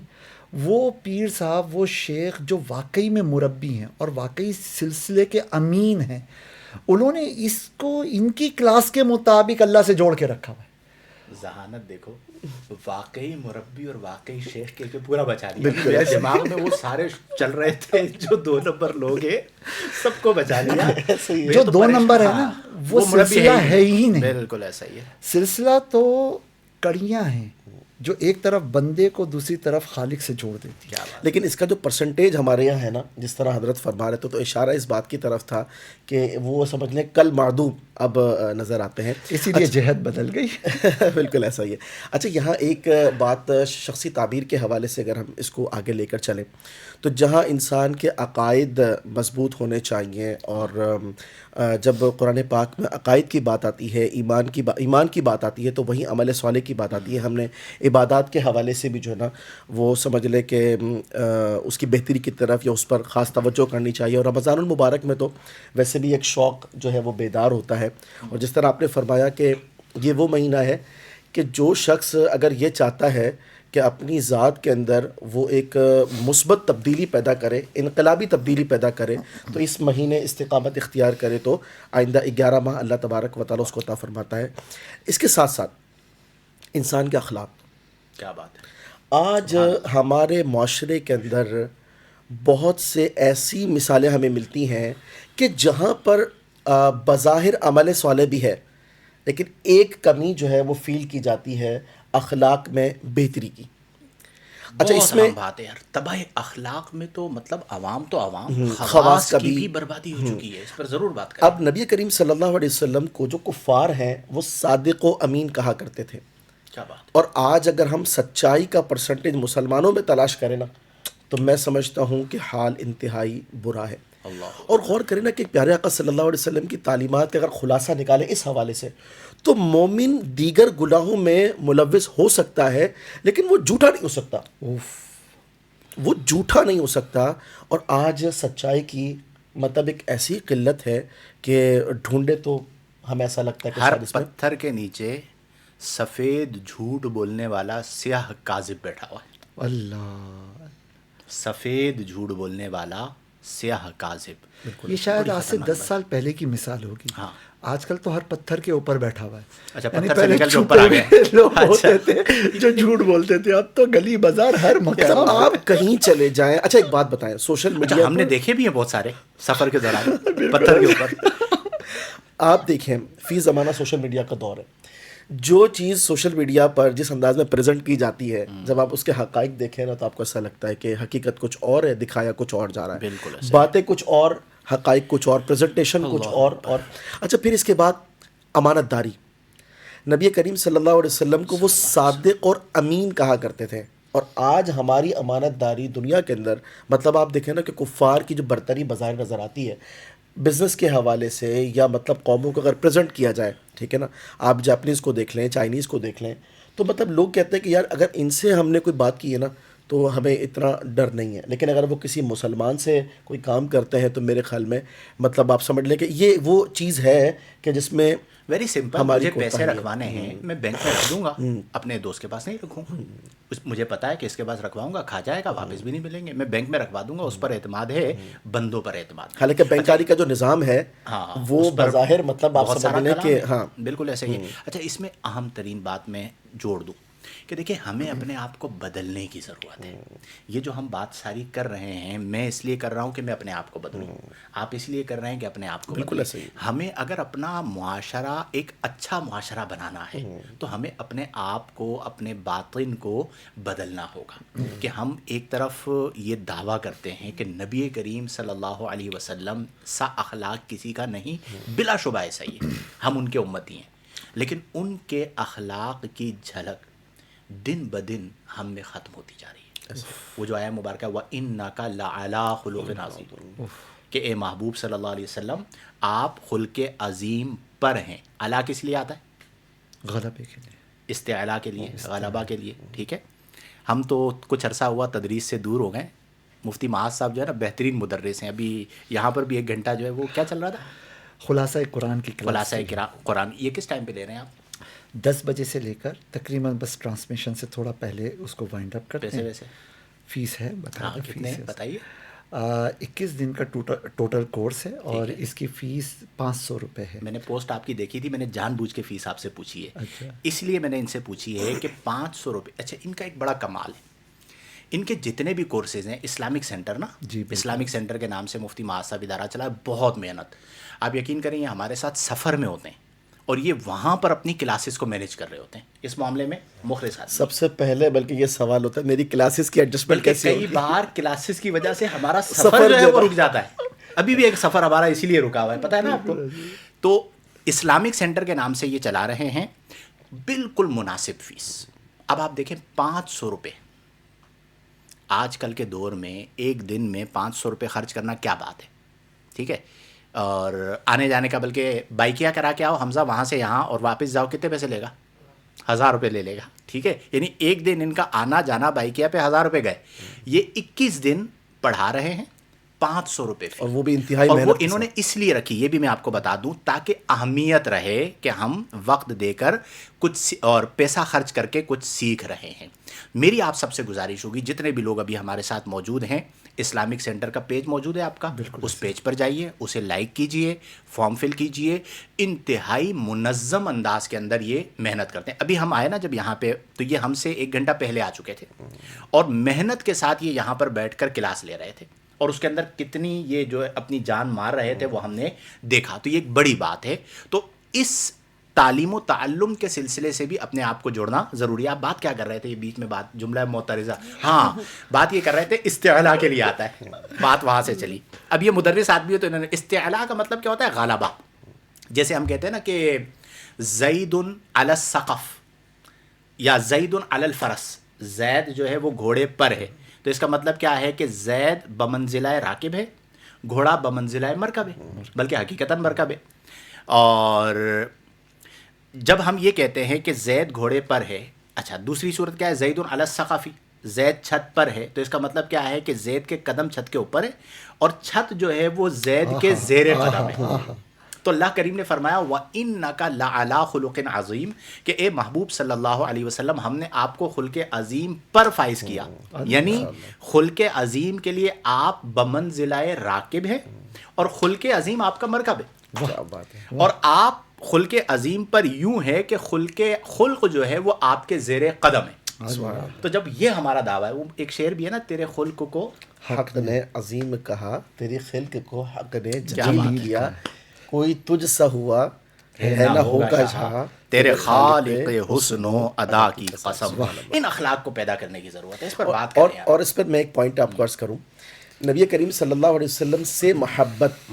وہ پیر صاحب، وہ شیخ جو واقعی میں مربی ہیں اور واقعی سلسلے کے امین ہیں، انہوں نے اس کو ان کی کلاس کے مطابق اللہ سے جوڑ کے رکھا ہوا ہے. ذہانت دیکھو، واقعی مربی اور واقعی شیخ کے پورا بچا لیا. میرے دماغ میں وہ سارے چل رہے تھے جو 2 نمبر لوگ ہیں، سب کو بچا لیا. جو 2 نمبر ہے نا وہ سلسلہ ہے ہی نہیں. بالکل ایسا ہی ہے. سلسلہ تو کڑیاں ہیں جو ایک طرف بندے کو دوسری طرف خالق سے جوڑ دیتی ہے. لیکن اس کا جو پرسنٹیج ہمارے یہاں ہے نا، جس طرح حضرت فرما رہے تھے، تو اشارہ اس بات کی طرف تھا کہ وہ سمجھ لیں کل معدوم اب نظر آتے ہیں، اسی لیے جہت بدل گئی. بالکل ایسا ہی ہے. اچھا، یہاں ایک بات شخصی تعبیر کے حوالے سے اگر ہم اس کو آگے لے کر چلیں تو جہاں انسان کے عقائد مضبوط ہونے چاہیے، اور جب قرآن پاک میں عقائد کی بات آتی ہے، ایمان کی بات آتی ہے، تو وہیں عمل صالح کی بات آتی ہے. ہم نے عبادات کے حوالے سے بھی جو ہے نا وہ سمجھ لے کہ اس کی بہتری کی طرف یا اس پر خاص توجہ کرنی چاہیے. اور رمضان المبارک میں تو ویسے بھی ایک شوق جو ہے وہ بیدار ہوتا ہے. اور جس طرح آپ نے فرمایا کہ یہ وہ مہینہ ہے کہ جو شخص اگر یہ چاہتا ہے کہ اپنی ذات کے اندر وہ ایک مثبت تبدیلی پیدا کرے، انقلابی تبدیلی پیدا کرے، تو اس مہینے استقامت اختیار کرے تو آئندہ 11 ماہ اللہ تبارک و تعالیٰ اس کو عطا فرماتا ہے. اس کے ساتھ ساتھ انسان کے اخلاق، کیا بات ہے. آج ہمارے معاشرے کے اندر بہت سے ایسی مثالیں ہمیں ملتی ہیں کہ جہاں پر بظاہر عمل صالح بھی ہے، لیکن ایک کمی جو ہے وہ فیل کی جاتی ہے اخلاق میں بہتری کی. اچھا، اس میں بات ہے یار، تباہ اخلاق میں تو مطلب عوام تو عوام، خواص کی بھی بربادی ہو چکی ہے. اس پر ضرور بات کریں. اب نبی کریم صلی اللہ علیہ وسلم کو جو کفار ہیں وہ صادق و امین کہا کرتے تھے. کیا بات. اور آج اگر ہم سچائی کا پرسنٹیج مسلمانوں میں تلاش کریں نا تو میں سمجھتا ہوں کہ حال انتہائی برا ہے. اور غور کریں نا کہ پیارے آقا صلی اللہ علیہ وسلم کی تعلیمات کا اگر خلاصہ نکالیں اس حوالے سے، تو مومن دیگر گناہوں میں ملوث ہو سکتا ہے لیکن وہ جھوٹا نہیں ہو سکتا. وہ جھوٹا نہیں ہو سکتا. اور آج سچائی کی مطلب ایک ایسی قلت ہے کہ ڈھونڈے تو ہمیں ایسا لگتا ہے کہ ہر شاید اس میں پتھر کے نیچے سفید جھوٹ بولنے والا سیاہ کاذب بیٹھا ہوا ہے. اللہ، سفید جھوٹ بولنے والا سیاہ کاذب. یہ شاید آج سے 10 سال پہلے کی مثال ہوگی. ہاں، آج کل تو ہر پتھر کے اوپر بیٹھا ہوا ہے. اچھا، یعنی پتھر سے پہلے نکل کے اوپر آ گئے لوگ ہوتے تھے جو جھوٹ بولتے تھے، اب تو گلی بازار ہر مقام آپ کہیں چلے جائیں. اچھا، ایک بات بتائیں، سوشل میڈیا ہم نے دیکھے بھی ہیں بہت سارے سفر کے دوران پتھر کے اوپر. آپ دیکھیں فی زمانہ سوشل میڈیا کا دور ہے. جو چیز سوشل میڈیا پر جس انداز میں پریزنٹ کی جاتی ہے، جب آپ اس کے حقائق دیکھیں نا تو آپ کو ایسا لگتا ہے کہ حقیقت کچھ اور ہے، دکھایا کچھ اور جا رہا ہے. بالکل باتیں کچھ اور، حقائق کچھ اور، پریزنٹیشن کچھ اور. اچھا، پھر اس کے بعد امانت داری. نبی کریم صلی اللہ علیہ وسلم کو وہ صادق اور امین کہا کرتے تھے. اور آج ہماری امانت داری دنیا کے اندر مطلب آپ دیکھیں نا کہ کفار کی جو برتری بظاہر نظر آتی ہے بزنس کے حوالے سے، یا مطلب قوموں کو اگر پریزنٹ کیا جائے، ٹھیک ہے نا، آپ جاپنیز کو دیکھ لیں، چائنیز کو دیکھ لیں، تو مطلب لوگ کہتے ہیں کہ یار اگر ان سے ہم نے کوئی بات کی ہے نا تو ہمیں اتنا ڈر نہیں ہے. لیکن اگر وہ کسی مسلمان سے کوئی کام کرتے ہیں تو میرے خیال میں مطلب آپ سمجھ لیں کہ یہ وہ چیز ہے کہ جس میں ویری سمپل. مجھے پیسے رکھوانے ہیں، میں بینک میں رکھ دوں گا، اپنے دوست کے پاس نہیں رکھوں گا. مجھے پتا ہے کہ اس کے پاس رکھواؤں گا کھا جائے گا، واپس بھی نہیں ملیں گے. میں بینک میں رکھوا دوں گا، اس پر اعتماد ہے، بندوں پر اعتماد. حالانکہ بینکاری کا جو نظام ہے وہ بظاہر مطلب آپ سمجھ لیں کہ ہاں بالکل ایسے ہی ہے. اچھا، اس میں اہم ترین بات میں جوڑ دوں کہ دیکھیں ہمیں اپنے آپ کو بدلنے کی ضرورت ہے. یہ جو ہم بات ساری کر رہے ہیں، میں اس لیے کر رہا ہوں کہ میں اپنے آپ کو بدلوں، آپ اس لیے کر رہے ہیں کہ اپنے آپ کو بالکل بدلیں. ایسا ہی. ہمیں اگر اپنا معاشرہ ایک اچھا معاشرہ بنانا ہے تو ہمیں اپنے آپ کو، اپنے باطن کو بدلنا ہوگا. کہ ہم ایک طرف یہ دعویٰ کرتے ہیں کہ نبی کریم صلی اللہ علیہ وسلم سا اخلاق کسی کا نہیں، بلا شبہ ایسا ہی ہے، ہم ان کے امتی ہیں، لیکن ان کے اخلاق کی جھلک دن بدن ہم میں ختم ہوتی جا رہی ہے. وہ جو آیا مبارکہ وَإِنَّكَ لَعَلَىٰ خُلُقٍ عَظِيمٍ، کہ اے محبوب صلی اللہ علیہ وسلم آپ خلق عظیم پر ہیں. علا کس لیے آتا ہے؟ غلبے کے لیے. استعلا کے لیے، غلبہ کے لیے. ٹھیک ہے. ہم تو کچھ عرصہ ہوا تدریس سے دور ہو گئے. مفتی معاذ صاحب جو ہے نا بہترین مدرس ہیں. ابھی یہاں پر بھی 1 گھنٹہ جو ہے وہ کیا چل رہا تھا؟ خلاصہ قرآن کی کلاس. خلاصہ قرآن. یہ کس ٹائم پہ لے رہے ہیں آپ؟ 10 بجے سے لے کر تقریباً بس ٹرانسمیشن سے تھوڑا پہلے اس کو وائنڈ اپ کرتے ہیں. ویسے فیس ہے بتا ہاں دیں. کتنے فیس ہے بتائیے. 21 دن کا ٹوٹل کورس ہے اور اس کی فیس 500 روپے ہے. میں نے پوسٹ آپ کی دیکھی تھی، میں نے جان بوجھ کے فیس آپ سے پوچھی ہے. اچھا. اس لیے میں نے ان سے پوچھی ہے کہ 500 روپے. اچھا ان کا ایک بڑا کمال ہے، ان کے جتنے بھی کورسز ہیں اسلامک سینٹر نا، جی بالکل. اسلامک سینٹر کے نام سے مفتی معاذ صاحب ادارہ چلا ہے، بہت محنت. آپ یقین کریں یہ ہمارے ساتھ سفر میں ہوتے ہیں اور یہ وہاں پر اپنی کلاسز کو مینیج کر رہے ہوتے ہیں. اس معاملے میں مخلص آدمی. سب سے پہلے بلکہ یہ سوال ہوتا ہے میری کلاسز کی ایڈجسٹمنٹ بلکہ کیسے کئی ہوگی؟ بار کلاسز کی وجہ سے ہمارا سفر جو ہے وہ رک جاتا ہے. ابھی بھی ایک سفر ہمارا اسی لیے رکا ہوا ہے، پتہ ہے نا آپ کو. تو اسلامک سینٹر کے نام سے یہ چلا رہے ہیں، بالکل مناسب فیس. اب آپ دیکھیں 500 روپے آج کل کے دور میں ایک دن میں 500 روپے خرچ کرنا کیا بات ہے. ٹھیک ہے. اور آنے جانے کا، بلکہ بائکیا کرا کے آؤ حمزہ وہاں سے یہاں اور واپس جاؤ، کتنے پیسے لے گا؟ 1000 روپے لے گا. ٹھیک ہے. یعنی ایک دن ان کا آنا جانا بائکیا پہ 1000 روپے گئے. یہ 21 دن پڑھا رہے ہیں 500 روپے فی. اور وہ بھی انتہائی اور وہ محنت کے انہوں نے ساتھ. اس لیے رکھی، یہ بھی میں آپ کو بتا دوں، تاکہ اہمیت رہے کہ ہم وقت دے کر کچھ اور پیسہ خرچ کر کے کچھ سیکھ رہے ہیں. میری آپ سب سے گزارش ہوگی، جتنے بھی لوگ ابھی ہمارے ساتھ موجود ہیں، اسلامک سینٹر کا پیج موجود ہے آپ کا، اس پیج پر جائیے، اسے لائک کیجئے، فارم فل کیجئے. انتہائی منظم انداز کے اندر یہ محنت کرتے ہیں. ابھی ہم آئے نا جب یہاں پہ، تو یہ ہم سے 1 گھنٹہ پہلے آ چکے تھے اور محنت کے ساتھ یہ یہاں پر بیٹھ کر کلاس لے رہے تھے، اور اس کے اندر کتنی یہ جو ہے اپنی جان مار رہے تھے وہ ہم نے دیکھا. تو یہ ایک بڑی بات ہے. تو اس تعلیم و تعلم کے سلسلے سے بھی اپنے آپ کو جوڑنا ضروری ہے. آپ بات کیا کر رہے تھے؟ یہ بیچ میں بات جملہ معترضہ. ہاں بات یہ کر رہے تھے استعلا کے لیے آتا ہے، بات وہاں سے چلی. اب یہ مدرس آدمی ہے تو انہوں نے استعلا کا مطلب کیا ہوتا ہے؟ غلبہ. جیسے ہم کہتے ہیں نا کہ زید علی السقف یا زید علی الفرس، زید جو ہے وہ گھوڑے پر ہے، تو اس کا مطلب کیا ہے کہ زید بمنزلہ راکب ہے، گھوڑا بمنزلہ مرکب ہے، بلکہ حقیقتاً مرکب ہے. اور جب ہم یہ کہتے ہیں کہ زید گھوڑے پر ہے، اچھا دوسری صورت کیا ہے؟ زید علی السقف، زید چھت پر ہے، تو اس کا مطلب کیا ہے کہ زید کے قدم چھت کے اوپر ہے اور چھت جو ہے وہ زید کے زیر قدم ہے. تو اللہ کریم نے فرمایا وَإِنَّكَ لَعَلَىٰ خُلُقٍ عَظِيمٍ، کہ اے محبوب صلی اللہ علیہ وسلم ہم نے آپ کو خلق عظیم پر فائز کیا. یعنی خلق عظیم کے لیے آپ بمنزلہ راکب ہیں اور خلق عظیم آپ کا مرکب ہے. کیا بات ہے. اور آپ خلق عظیم پر یوں ہے کہ خلق جو ہے وہ آپ کے زیر قدم ہے. تو جب یہ ہمارا دعویٰ ہے، وہ ایک شعر بھی ہے نا، تیرے خلق کو حق نے عظیم کہا، تیری خلق کو حق نے کیا جلیل بات ہے. کیا، کوئی تجھ سا ہوا ہے نہ ہوگا جہاں، تیرے خالق حسن و ادا کی قسم. ان اخلاق کو پیدا کرنے کی ضرورت ہے، اس پر بات کریں. اور اس پر میں ایک پوائنٹ آپ کو عرض کروں، نبی کریم صلی اللہ علیہ وسلم سے محبت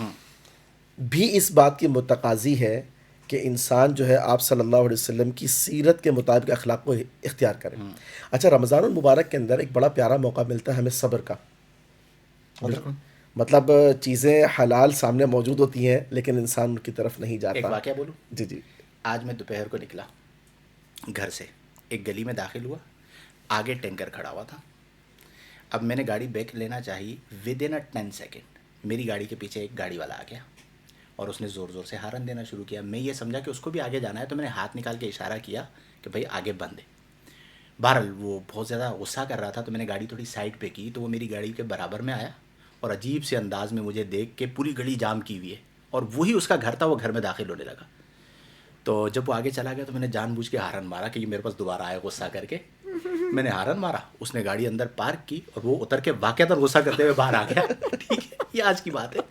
بھی اس بات کی متقاضی ہے کہ انسان جو ہے آپ صلی اللہ علیہ وسلم کی سیرت کے مطابق اخلاق کو اختیار کرے. اچھا رمضان المبارک کے اندر ایک بڑا پیارا موقع ملتا ہے ہمیں صبر کا. مطلب چیزیں حلال سامنے موجود ہوتی ہیں لیکن انسان ان کی طرف نہیں جاتا. ایک واقعہ بولوں؟ جی جی. آج میں دوپہر کو نکلا گھر سے، ایک گلی میں داخل ہوا، آگے ٹینکر کھڑا ہوا تھا. اب میں نے گاڑی بیک لینا چاہی، ود ان 10 سیکنڈ میری گاڑی کے پیچھے ایک گاڑی والا آ گیا اور اس نے زور زور سے ہارن دینا شروع کیا. میں یہ سمجھا کہ اس کو بھی آگے جانا ہے، تو میں نے ہاتھ نکال کے اشارہ کیا کہ بھائی آگے بند ہے. بہرحال وہ بہت زیادہ غصہ کر رہا تھا، تو میں نے گاڑی تھوڑی سائڈ پہ کی، تو وہ میری گاڑی کے برابر میں آیا اور عجیب سے انداز میں مجھے دیکھ کے، پوری گلی جام کی ہوئی ہے اور وہی اس کا گھر تھا، وہ گھر میں داخل ہونے لگا. تو جب وہ آگے چلا گیا تو میں نے جان بوجھ کے ہارن مارا کہ یہ میرے پاس دوبارہ آئے غصہ کر کے. میں نے ہارن مارا, اس نے گاڑی اندر پارک کی اور وہ اتر کے واقعتاً غصہ کرتے ہوئے باہر آ گیا. ٹھیک ہے, یہ آج کی بات ہے.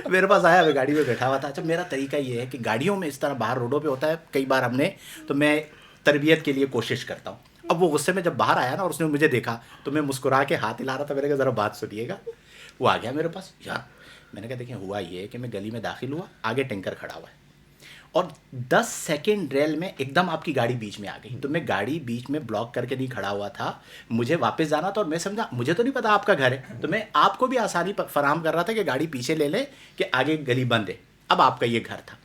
میرے پاس آیا, میں گاڑی میں بیٹھا ہوا تھا. اچھا میرا طریقہ یہ ہے کہ گاڑیوں میں اس طرح باہر روڈوں پہ ہوتا ہے کئی بار ہم نے, تو میں تربیت کے لیے کوشش کرتا ہوں. اب وہ غصے میں جب باہر آیا نا اور اس نے مجھے دیکھا تو میں مسکرا کے ہاتھ ہلا رہا تھا. میں نے کہا ذرا بات سنیے گا. وہ آ گیا میرے پاس. یار میں نے کہا دیکھیں ہوا یہ ہے کہ میں گلی میں داخل ہوا, آگے ٹینکر کھڑا ہوا ہے اور 10 سیکنڈ ریل میں ایک دم آپ کی گاڑی بیچ میں آ گئی. تو میں گاڑی بیچ میں بلاک کر کے نہیں کھڑا ہوا تھا, مجھے واپس جانا تھا. اور میں سمجھا مجھے تو نہیں پتا آپ کا گھر ہے, تو میں آپ کو بھی آسانی فراہم کر رہا تھا کہ گاڑی پیچھے لے لے کہ آگے گلی بند ہے. اب آپ کا یہ گھر تھا.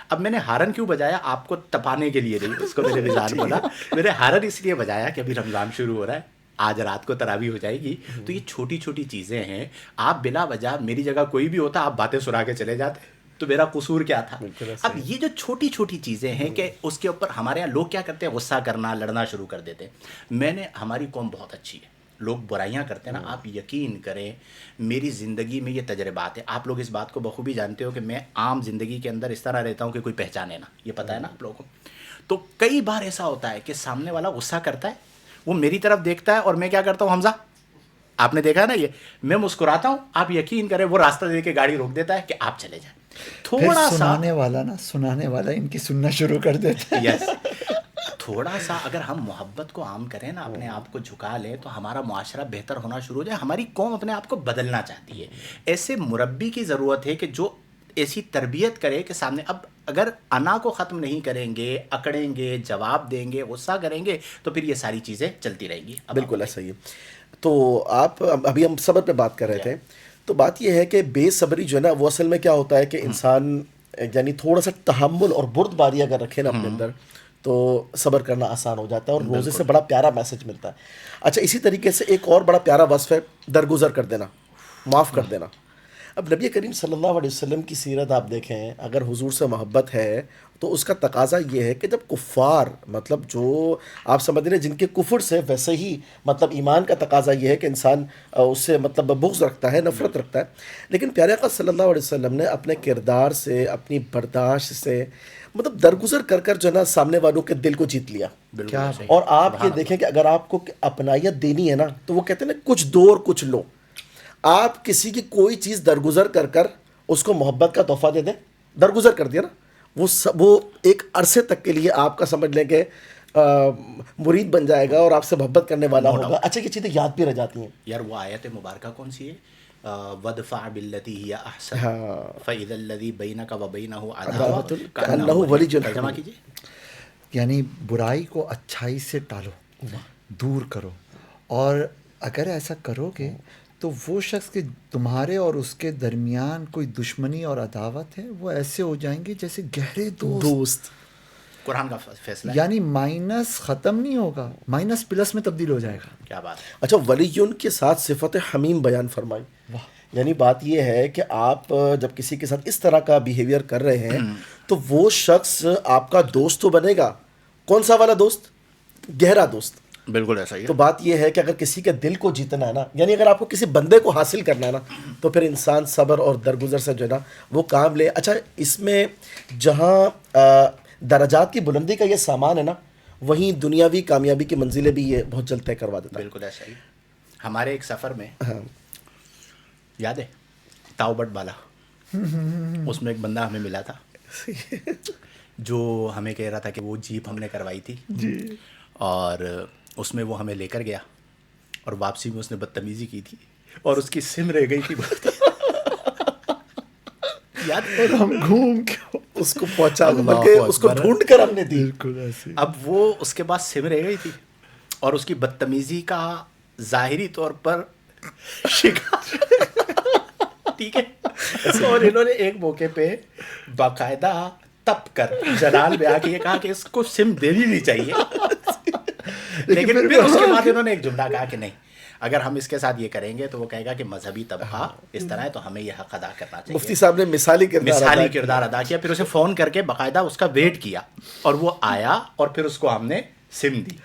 اب میں نے ہارن کیوں بجایا, آپ کو تپانے کے لیے نہیں, اس کو میں نے مزاج بولا. میں نے ہارن اس لیے بجایا کہ ابھی رمضان شروع ہو رہا ہے, آج رات کو تراویح ہو جائے گی. تو یہ چھوٹی چھوٹی چیزیں ہیں. آپ بلا وجہ, میری جگہ کوئی بھی ہوتا آپ باتیں سنا کے چلے جاتے, تو میرا قصور کیا تھا. اب یہ جو چھوٹی چھوٹی چیزیں ہیں کہ اس کے اوپر ہمارے یہاں لوگ کیا کرتے ہیں, غصہ کرنا, لڑنا شروع کر دیتے ہیں. میں نے, ہماری قوم بہت اچھی ہے, لوگ برائیاں کرتے ہیں نا, آپ یقین کریں میری زندگی میں یہ تجربات ہے. آپ لوگ اس بات کو بخوبی جانتے ہو کہ میں عام زندگی کے اندر اس طرح رہتا ہوں کہ کوئی پہچانے نا, یہ پتہ ہے نا آپ لوگوں کو. تو کئی بار ایسا ہوتا ہے کہ سامنے والا غصہ کرتا ہے, وہ میری طرف دیکھتا ہے اور میں کیا کرتا ہوں, حمزہ آپ نے دیکھا نا یہ, میں مسکراتا ہوں, آپ یقین کریں وہ راستہ دے کے گاڑی روک دیتا ہے کہ آپ چلے جائیں. تھوڑا سا سنانے والا ان کی سننا شروع کر دیتا ہے. یس, تھوڑا سا اگر ہم محبت کو عام کریں نا, اپنے آپ کو جھکا لیں, تو ہمارا معاشرہ بہتر ہونا شروع ہو جائے. ہماری قوم اپنے آپ کو بدلنا چاہتی ہے. ایسے مربی کی ضرورت ہے کہ جو ایسی تربیت کرے کہ سامنے, اب اگر انا کو ختم نہیں کریں گے, اکڑیں گے, جواب دیں گے, غصہ کریں گے, تو پھر یہ ساری چیزیں چلتی رہیں گی. بالکل ایسا ہی ہے. تو آپ, ابھی ہم صبر پہ بات کر رہے تھے, تو بات یہ ہے کہ بے صبری جو ہے نا, وہ اصل میں کیا ہوتا ہے کہ انسان یعنی تھوڑا سا تحمل اور بردباری اگر رکھے نا اپنے اندر, تو صبر کرنا آسان ہو جاتا ہے اور روزے سے بڑا پیارا میسج ملتا ہے. اچھا اسی طریقے سے ایک اور بڑا پیارا وصف ہے درگزر کر دینا, معاف کر دینا. اب نبی کریم صلی اللہ علیہ وسلم کی سیرت آپ دیکھیں, اگر حضور سے محبت ہے تو اس کا تقاضا یہ ہے کہ جب کفار, مطلب جو آپ سمجھ رہے ہیں جن کے کفر سے, ویسے ہی مطلب ایمان کا تقاضا یہ ہے کہ انسان اس سے مطلب بغض رکھتا ہے, نفرت رکھتا ہے. لیکن پیارے آقا صلی اللہ علیہ وسلم نے اپنے کردار سے, اپنی برداشت سے مطلب درگزر کر کر جو ہے نا سامنے والوں کے دل کو جیت لیا. اور آپ یہ دیکھیں کہ اگر آپ کو اپنائیت دینی ہے نا, تو وہ کہتے ہیں نا کچھ دو اور کچھ لو. آپ کسی کی کوئی چیز درگزر کر کر اس کو محبت کا تحفہ دے دیں, درگزر کر دیا نا, وہ ایک عرصے تک کے لیے آپ کا سمجھ لیں کہ مرید بن جائے گا اور آپ سے محبت کرنے والا ہوگا. اچھا یہ چیزیں یاد بھی رہ جاتی ہیں. یار وہ آیت مبارکہ کون سی ہے, وَدْفَعْ بِالَّتِي هِيَ أَحْسَنُ فَإِذَا الَّذِي بَيْنَكَ وَبَيْنَهُ عَدَاوَةٌ كَأَنَّهُ وَلِيٌّ حَمِيمٌ. ترجمہ کیجیے. یعنی برائی کو اچھائی سے ٹالو, دور کرو, اور اگر ایسا کرو گے تو وہ شخص کہ تمہارے اور اس کے درمیان کوئی دشمنی اور عداوت ہے, وہ ایسے ہو جائیں گے جیسے گہرے دوست. قرآن کا فیصلہ, یعنی مائنس ختم نہیں ہوگا, مائنس پلس میں تبدیل ہو جائے گا. کیا بات ہے. اچھا ولیون کے ساتھ صفت حمیم بیان فرمائی. یعنی بات یہ ہے کہ آپ جب کسی کے ساتھ اس طرح کا بیہیویئر کر رہے ہیں تو وہ شخص آپ کا دوست تو بنے گا. کون سا والا دوست؟ گہرا دوست. بالکل ایسا ہی ہے. تو بات یہ ہے کہ اگر کسی کے دل کو جیتنا ہے نا, یعنی اگر آپ کو کسی بندے کو حاصل کرنا ہے نا, تو پھر انسان صبر اور درگزر سے جو ہے نا وہ کام لے. اچھا اس میں جہاں درجات کی بلندی کا یہ سامان ہے نا, وہیں دنیاوی کامیابی کی منزلیں بھی یہ بہت جلد طے کروا دیتا ہے. بالکل ایسا ہی. ہمارے ایک سفر میں یاد ہے تاؤ بٹ بالا, اس میں ایک بندہ ہمیں ملا تھا جو ہمیں کہہ رہا تھا کہ وہ جیپ ہم نے کروائی تھی اور اس میں وہ ہمیں لے کر گیا اور واپسی میں اس نے بدتمیزی کی تھی اور اس کی سم رہ گئی تھی یاد, اور ہم گھوم کے اس کو پہنچا, اس کو ڈھونڈ کر ہم نے دی. اب وہ اس کے بعد سم رہ گئی تھی اور اس کی بدتمیزی کا ظاہری طور پر شکار ٹھیک ہے. اور انہوں نے ایک موقع پہ باقاعدہ تپ کر جلال میں آ کے یہ کہا کہ اس کو سم دینی نہیں چاہیے, لیکن پھر اس کے بعد انہوں نے ایک جملہ کہا کہ نہیں, اگر ہم اس کے ساتھ یہ کریں گے تو وہ کہے گا کہ مذہبی طبقہ اس طرح ہے تو ہمیں یہ حق ادا کرنا چاہیے. مفتی صاحب نے مثالی کردار ادا کیا, پھر اسے فون کر کے باقاعدہ اس کا ویٹ کیا اور وہ آیا اور پھر اس کو ہم نے سم دی.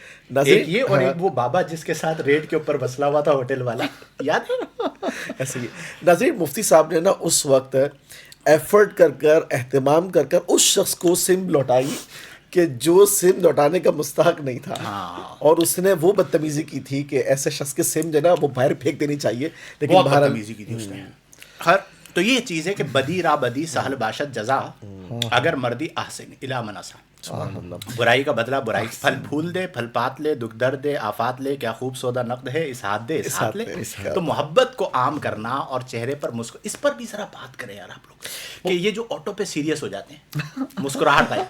ایک یہ اور ایک وہ بابا جس کے ساتھ ریٹ کے اوپر مسئلہ ہوا تھا ہوٹل والا, یاد ہے. ایسے ہی ناظرین مفتی صاحب نے نا اس وقت ایفرٹ کر کر اہتمام کر کر اس شخص کو سم لوٹائی کہ جو سم لوٹانے کا مستحق نہیں تھا. اور اس نے وہ بدتمیزی کی تھی کہ ایسے شخص کے سم جو ہے نا وہ باہر پھینک دینی چاہیے, لیکن بہت باہر بدتمیزی کی تھی اس نے. خیر تو یہ چیز ہے کہ بدی را بدی سہل باشد جزا, اگر مردی احسن الی من اساء, برائی کا بدلہ برائی, پھل پھول دے پھل پات لے, دکھ درد دے آفات لے, کیا خوب سودا نقد ہے اسحاق دے اسحاق لے. تو محبت کو عام کرنا اور چہرے پر اس پر بھی ذرا بات کریں یار آپ لوگ, کہ یہ جو آٹو پہ سیریس ہو جاتے ہیں مسکراہٹ آئی.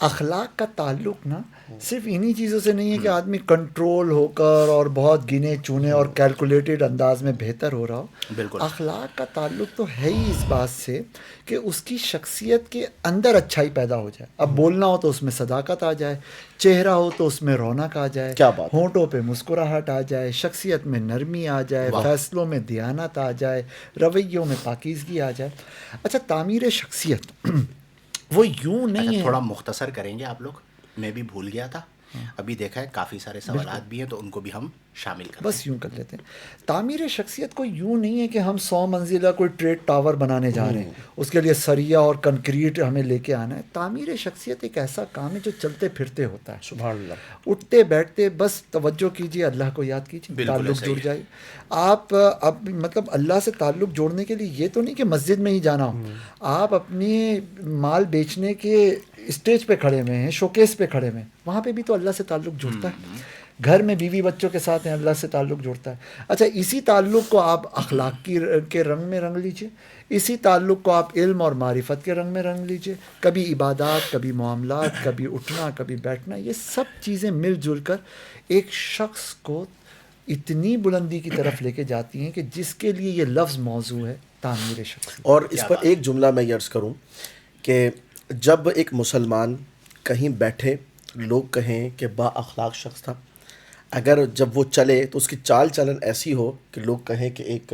اخلاق کا تعلق نا صرف انہی چیزوں سے نہیں ہے کہ آدمی کنٹرول ہو کر اور بہت گنے چونے اور کیلکولیٹڈ انداز میں بہتر ہو رہا ہو. بالکل. اخلاق کا تعلق تو ہے ہی اس بات سے کہ اس کی شخصیت کے اندر اچھائی پیدا ہو جائے. اب بولنا ہو تو اس میں صداقت آ جائے, چہرہ ہو تو اس میں رونق آ جائے, ہونٹوں پہ مسکراہٹ آ جائے, شخصیت میں نرمی آ جائے, فیصلوں میں دیانت آ جائے, رویوں میں پاکیزگی آ جائے. اچھا تعمیر شخصیت وہ یوں نہیں ہے. تھوڑا مختصر کریں گے آپ لوگ, میں بھی بھول گیا تھا, ابھی دیکھا ہے کافی سارے سوالات بھی ہیں تو ان کو بھی ہم شامل کریں. بس یوں کر لیتے ہیں. تعمیر شخصیت کو یوں نہیں ہے کہ ہم 100 منزلہ کوئی ٹریڈ ٹاور بنانے جا رہے ہیں, اس کے لیے سریا اور کنکریٹ ہمیں لے کے آنا ہے. تعمیر شخصیت ایک ایسا کام ہے جو چلتے پھرتے ہوتا ہے. سبحان اللہ. اٹھتے بیٹھتے بس توجہ کیجیے, اللہ کو یاد کیجیے, تعلق جڑ جائے. آپ اب مطلب اللہ سے تعلق جوڑنے کے لیے یہ تو نہیں کہ مسجد میں ہی جانا ہو, آپ اپنی مال بیچنے کے اسٹیج پہ کھڑے ہوئے ہیں, شوکیس پہ کھڑے ہوئے ہیں, وہاں پہ بھی تو اللہ سے تعلق جڑتا ہے. گھر میں بیوی بچوں کے ساتھ ہیں, اللہ سے تعلق جڑتا ہے. اچھا اسی تعلق کو آپ اخلاق کے رنگ میں رنگ لیجئے, اسی تعلق کو آپ علم اور معرفت کے رنگ میں رنگ لیجئے. کبھی عبادات, کبھی معاملات, کبھی اٹھنا, کبھی بیٹھنا, یہ سب چیزیں مل جل کر ایک شخص کو اتنی بلندی کی طرف لے کے جاتی ہیں کہ جس کے لیے یہ لفظ موضوع ہے تعمیر شخص. اور اس پر ایک جملہ میں عرض کروں کہ جب ایک مسلمان کہیں بیٹھے لوگ کہیں کہ با اخلاق شخص تھا, اگر جب وہ چلے تو اس کی چال چلن ایسی ہو کہ لوگ کہیں کہ ایک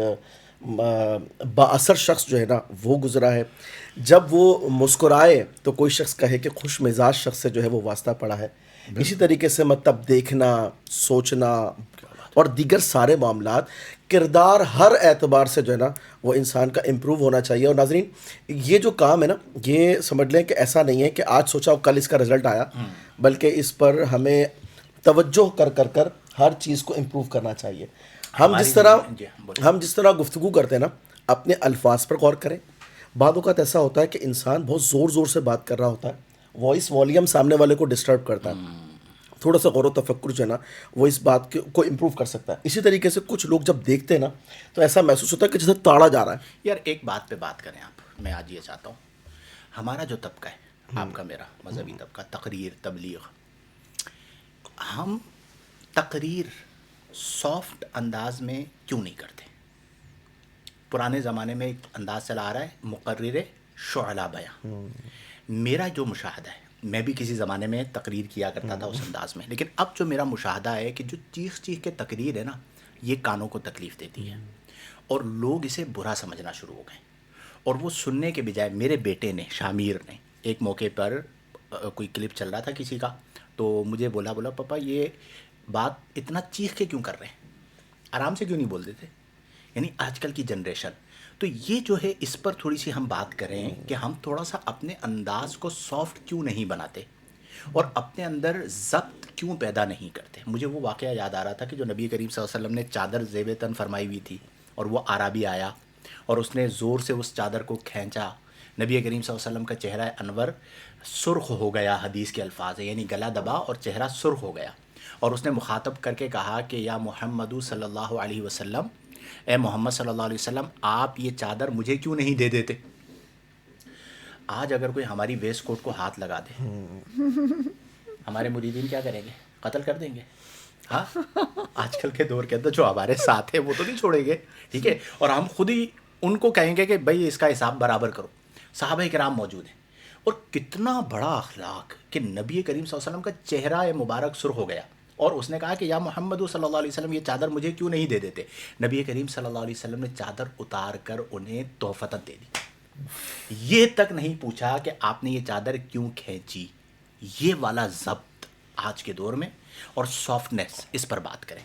با اثر شخص جو ہے نا وہ گزرا ہے. جب وہ مسکرائے تو کوئی شخص کہے کہ خوش مزاج شخص سے جو ہے وہ واسطہ پڑا ہے. اسی طریقے سے مطلب دیکھنا, سوچنا اور دیگر سارے معاملات, کردار ہر اعتبار سے جو ہے نا وہ انسان کا امپروو ہونا چاہیے. اور ناظرین یہ جو کام ہے نا یہ سمجھ لیں کہ ایسا نہیں ہے کہ آج سوچا اور کل اس کا رزلٹ آیا, بلکہ اس پر ہمیں توجہ کر کر ہر چیز کو امپروو کرنا چاہیے. ہم جس طرح گفتگو کرتے ہیں نا اپنے الفاظ پر غور کریں. بعض اوقات ایسا ہوتا ہے کہ انسان بہت زور زور سے بات کر رہا ہوتا ہے, وائس والیوم سامنے والے کو ڈسٹرب کرتا ہے. تھوڑا سا غور و تفکر جو ہے نا وہ اس بات کو امپروو کر سکتا ہے. اسی طریقے سے کچھ لوگ جب دیکھتے ہیں نا تو ایسا محسوس ہوتا ہے کہ جیسے تاڑا جا رہا ہے. یار ایک بات پہ بات کریں آپ, میں آج یہ چاہتا ہوں, ہمارا جو طبقہ ہے, آپ کا میرا مذہبی طبقہ, تقریر تبلیغ, ہم تقریر سافٹ انداز میں کیوں نہیں کرتے؟ پرانے زمانے میں ایک انداز چلا آ رہا ہے مقرر شعلہ بیاں. میرا جو مشاہدہ ہے, میں بھی کسی زمانے میں تقریر کیا کرتا تھا اس انداز میں, لیکن اب جو میرا مشاہدہ ہے کہ جو چیخ چیخ کے تقریر ہے نا یہ کانوں کو تکلیف دیتی ہے, اور لوگ اسے برا سمجھنا شروع ہو گئے. اور وہ سننے کے بجائے, میرے بیٹے نے شامیر نے ایک موقع پر کوئی کلپ چل رہا تھا کسی کا, تو مجھے بولا پاپا یہ بات اتنا چیخ کے کیوں کر رہے ہیں, آرام سے کیوں نہیں بول دیتے؟ یعنی آج کل کی جنریشن. تو یہ جو ہے اس پر تھوڑی سی ہم بات کریں کہ ہم تھوڑا سا اپنے انداز کو سافٹ کیوں نہیں بناتے اور اپنے اندر ضبط کیوں پیدا نہیں کرتے. مجھے وہ واقعہ یاد آ رہا تھا کہ جو نبی کریم صلی اللہ علیہ وسلم نے چادر زیب تن فرمائی ہوئی تھی, اور وہ عربی آیا اور اس نے زور سے اس چادر کو کھینچا. نبی کریم صلی اللہ علیہ وسلم کا چہرہ انور سرخ ہو گیا, حدیث کے الفاظ ہے, یعنی گلا دبا اور چہرہ سرخ ہو گیا. اور اس نے مخاطب کر کے کہا کہ یا محمد صلی اللہ علیہ وسلم, اے محمد صلی اللہ علیہ وسلم, آپ یہ چادر مجھے کیوں نہیں دے دیتے؟ آج اگر کوئی ہماری ویسٹ کوٹ کو ہاتھ لگا دے, ہمارے مریدین کیا کریں گے؟ قتل کر دیں گے. ہاں آج کل کے دور کے اندر جو ہمارے ساتھ ہیں وہ تو نہیں چھوڑیں گے, ٹھیک ہے, اور ہم خود ہی ان کو کہیں گے کہ بھائی اس کا حساب برابر کرو. صحابہ کرام موجود ہیں, اور کتنا بڑا اخلاق کہ نبی کریم صلی اللہ علیہ وسلم کا چہرہ مبارک سرخ ہو گیا, اور اس نے کہا کہ یا محمد صلی اللہ علیہ وسلم یہ چادر مجھے کیوں نہیں دے دیتے؟ نبی کریم صلی اللہ علیہ وسلم نے چادر اتار کر انہیں تحفتاً دے دی. یہ تک نہیں پوچھا کہ آپ نے یہ چادر کیوں کھینچی. یہ والا ضبط آج کے دور میں اور سافٹنس, اس پر بات کریں.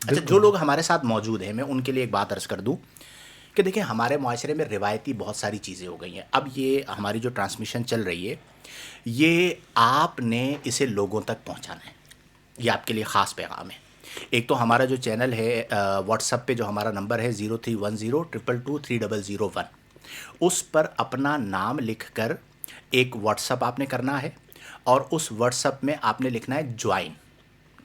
اچھا جو لوگ ہمارے ساتھ موجود ہیں, میں ان کے لیے ایک بات عرض کر دوں کہ دیکھیں ہمارے معاشرے میں روایتی بہت ساری چیزیں ہو گئی ہیں. اب یہ ہماری جو ٹرانسمیشن چل رہی ہے یہ آپ نے اسے لوگوں تک پہنچانا ہے. یہ آپ کے لیے خاص پیغام ہے. ایک تو ہمارا جو چینل ہے واٹس ایپ پہ جو ہمارا نمبر ہے 031022230001 اس پر اپنا نام لکھ کر ایک واٹس ایپ آپ نے کرنا ہے اور اس واٹس ایپ میں آپ نے لکھنا ہے جوائن.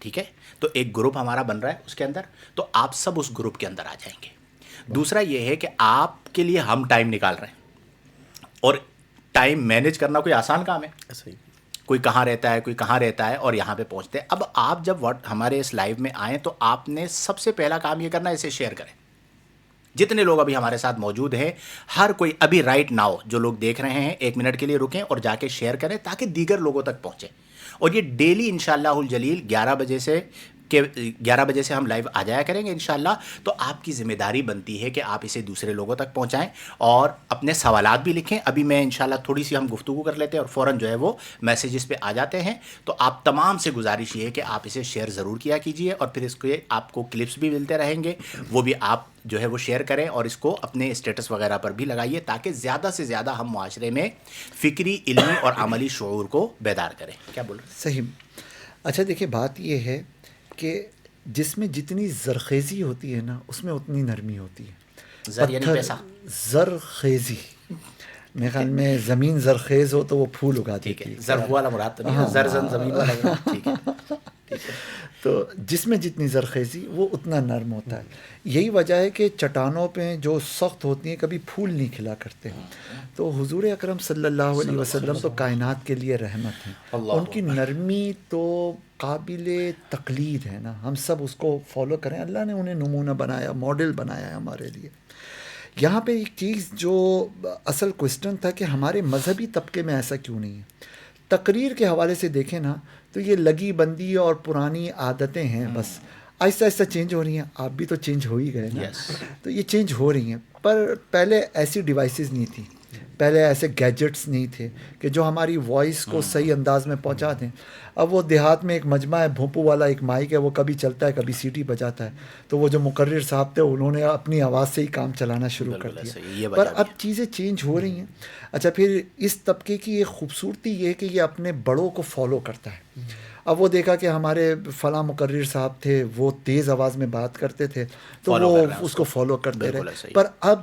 ٹھیک ہے, تو ایک گروپ ہمارا بن رہا ہے اس کے اندر, تو آپ سب اس گروپ کے اندر آ جائیں گے. دوسرا یہ ہے کہ آپ کے لیے ہم ٹائم نکال رہے ہیں, اور ٹائم مینیج کرنا کوئی آسان کام ہے. صحیح. کوئی کہاں رہتا ہے, کوئی کہاں رہتا ہے, اور یہاں پہ پہنچتے ہیں. اب آپ جب ہمارے اس لائیو میں آئیں تو آپ نے سب سے پہلا کام یہ کرنا ہے اسے شیئر کریں. جتنے لوگ ابھی ہمارے ساتھ موجود ہیں ہر کوئی ابھی رائٹ ناؤ جو لوگ دیکھ رہے ہیں 1 منٹ کے لیے رکیں اور جا کے شیئر کریں تاکہ دیگر لوگوں تک پہنچے. اور یہ ڈیلی انشاءاللہ الجلیل 11 بجے سے ہم لائیو آ جایا کریں گے انشاءاللہ. تو آپ کی ذمہ داری بنتی ہے کہ آپ اسے دوسرے لوگوں تک پہنچائیں اور اپنے سوالات بھی لکھیں. ابھی میں انشاءاللہ تھوڑی سی ہم گفتگو کر لیتے ہیں اور فوراً جو ہے وہ میسیجز پہ آ جاتے ہیں. تو آپ تمام سے گزارش یہ ہے کہ آپ اسے شیئر ضرور کیا کیجئے, اور پھر اس کے آپ کو کلپس بھی ملتے رہیں گے, وہ بھی آپ جو ہے وہ شیئر کریں اور اس کو اپنے اسٹیٹس وغیرہ پر بھی لگائیے تاکہ زیادہ سے زیادہ ہم معاشرے میں فکری, علمی اور عملی شعور کو بیدار کریں. کیا بول رہے ہیں؟ صحیح. اچھا دیکھیں بات یہ ہے کہ جس میں جتنی زرخیزی ہوتی ہے نا اس میں اتنی نرمی ہوتی ہے. زر یعنی پیسہ. زرخیزی میرے خیال میں زمین زرخیز ہو تو وہ پھول اگا دیتی ہے. زر والا مراد تو نہیں, زرزن زمین والا. ٹھیک ہے. تو جس میں جتنی زرخیزی وہ اتنا نرم ہوتا ہے. یہی وجہ ہے کہ چٹانوں پہ جو سخت ہوتی ہیں کبھی پھول نہیں کھلا کرتے. تو حضور اکرم صلی اللہ علیہ وسلم تو کائنات کے لیے رحمت ہیں, ان کی نرمی تو قابل تقلید ہے نا, ہم سب اس کو فالو کریں. اللہ نے انہیں نمونہ بنایا, ماڈل بنایا ہے ہمارے لیے. یہاں پہ ایک چیز جو اصل کوسچن تھا کہ ہمارے مذہبی طبقے میں ایسا کیوں نہیں ہے. تقریر کے حوالے سے دیکھیں نا تو یہ لگی بندی اور پرانی عادتیں ہیں, بس آہستہ آہستہ چینج ہو رہی ہیں. آپ بھی تو چینج ہو ہی گئے نا. تو یہ چینج ہو رہی ہیں, پر پہلے ایسی ڈیوائسز نہیں تھیں, پہلے ایسے گیجٹس نہیں تھے کہ جو ہماری وائس کو صحیح انداز میں پہنچا دیں. اب وہ دیہات میں ایک مجمع ہے, بھونپو والا ایک مائک ہے, وہ کبھی چلتا ہے کبھی سیٹی بجاتا ہے. تو وہ جو مقرر صاحب تھے انہوں نے اپنی آواز سے ہی کام چلانا شروع کر دیا. پر اب چیزیں چینج ہو رہی ہیں. اچھا پھر اس طبقے کی ایک خوبصورتی یہ ہے کہ یہ اپنے بڑوں کو فالو کرتا ہے. اب وہ دیکھا کہ ہمارے فلاں مقرر صاحب تھے, وہ تیز آواز میں بات کرتے تھے تو وہ اس کو فالو کرتے رہے. پر اب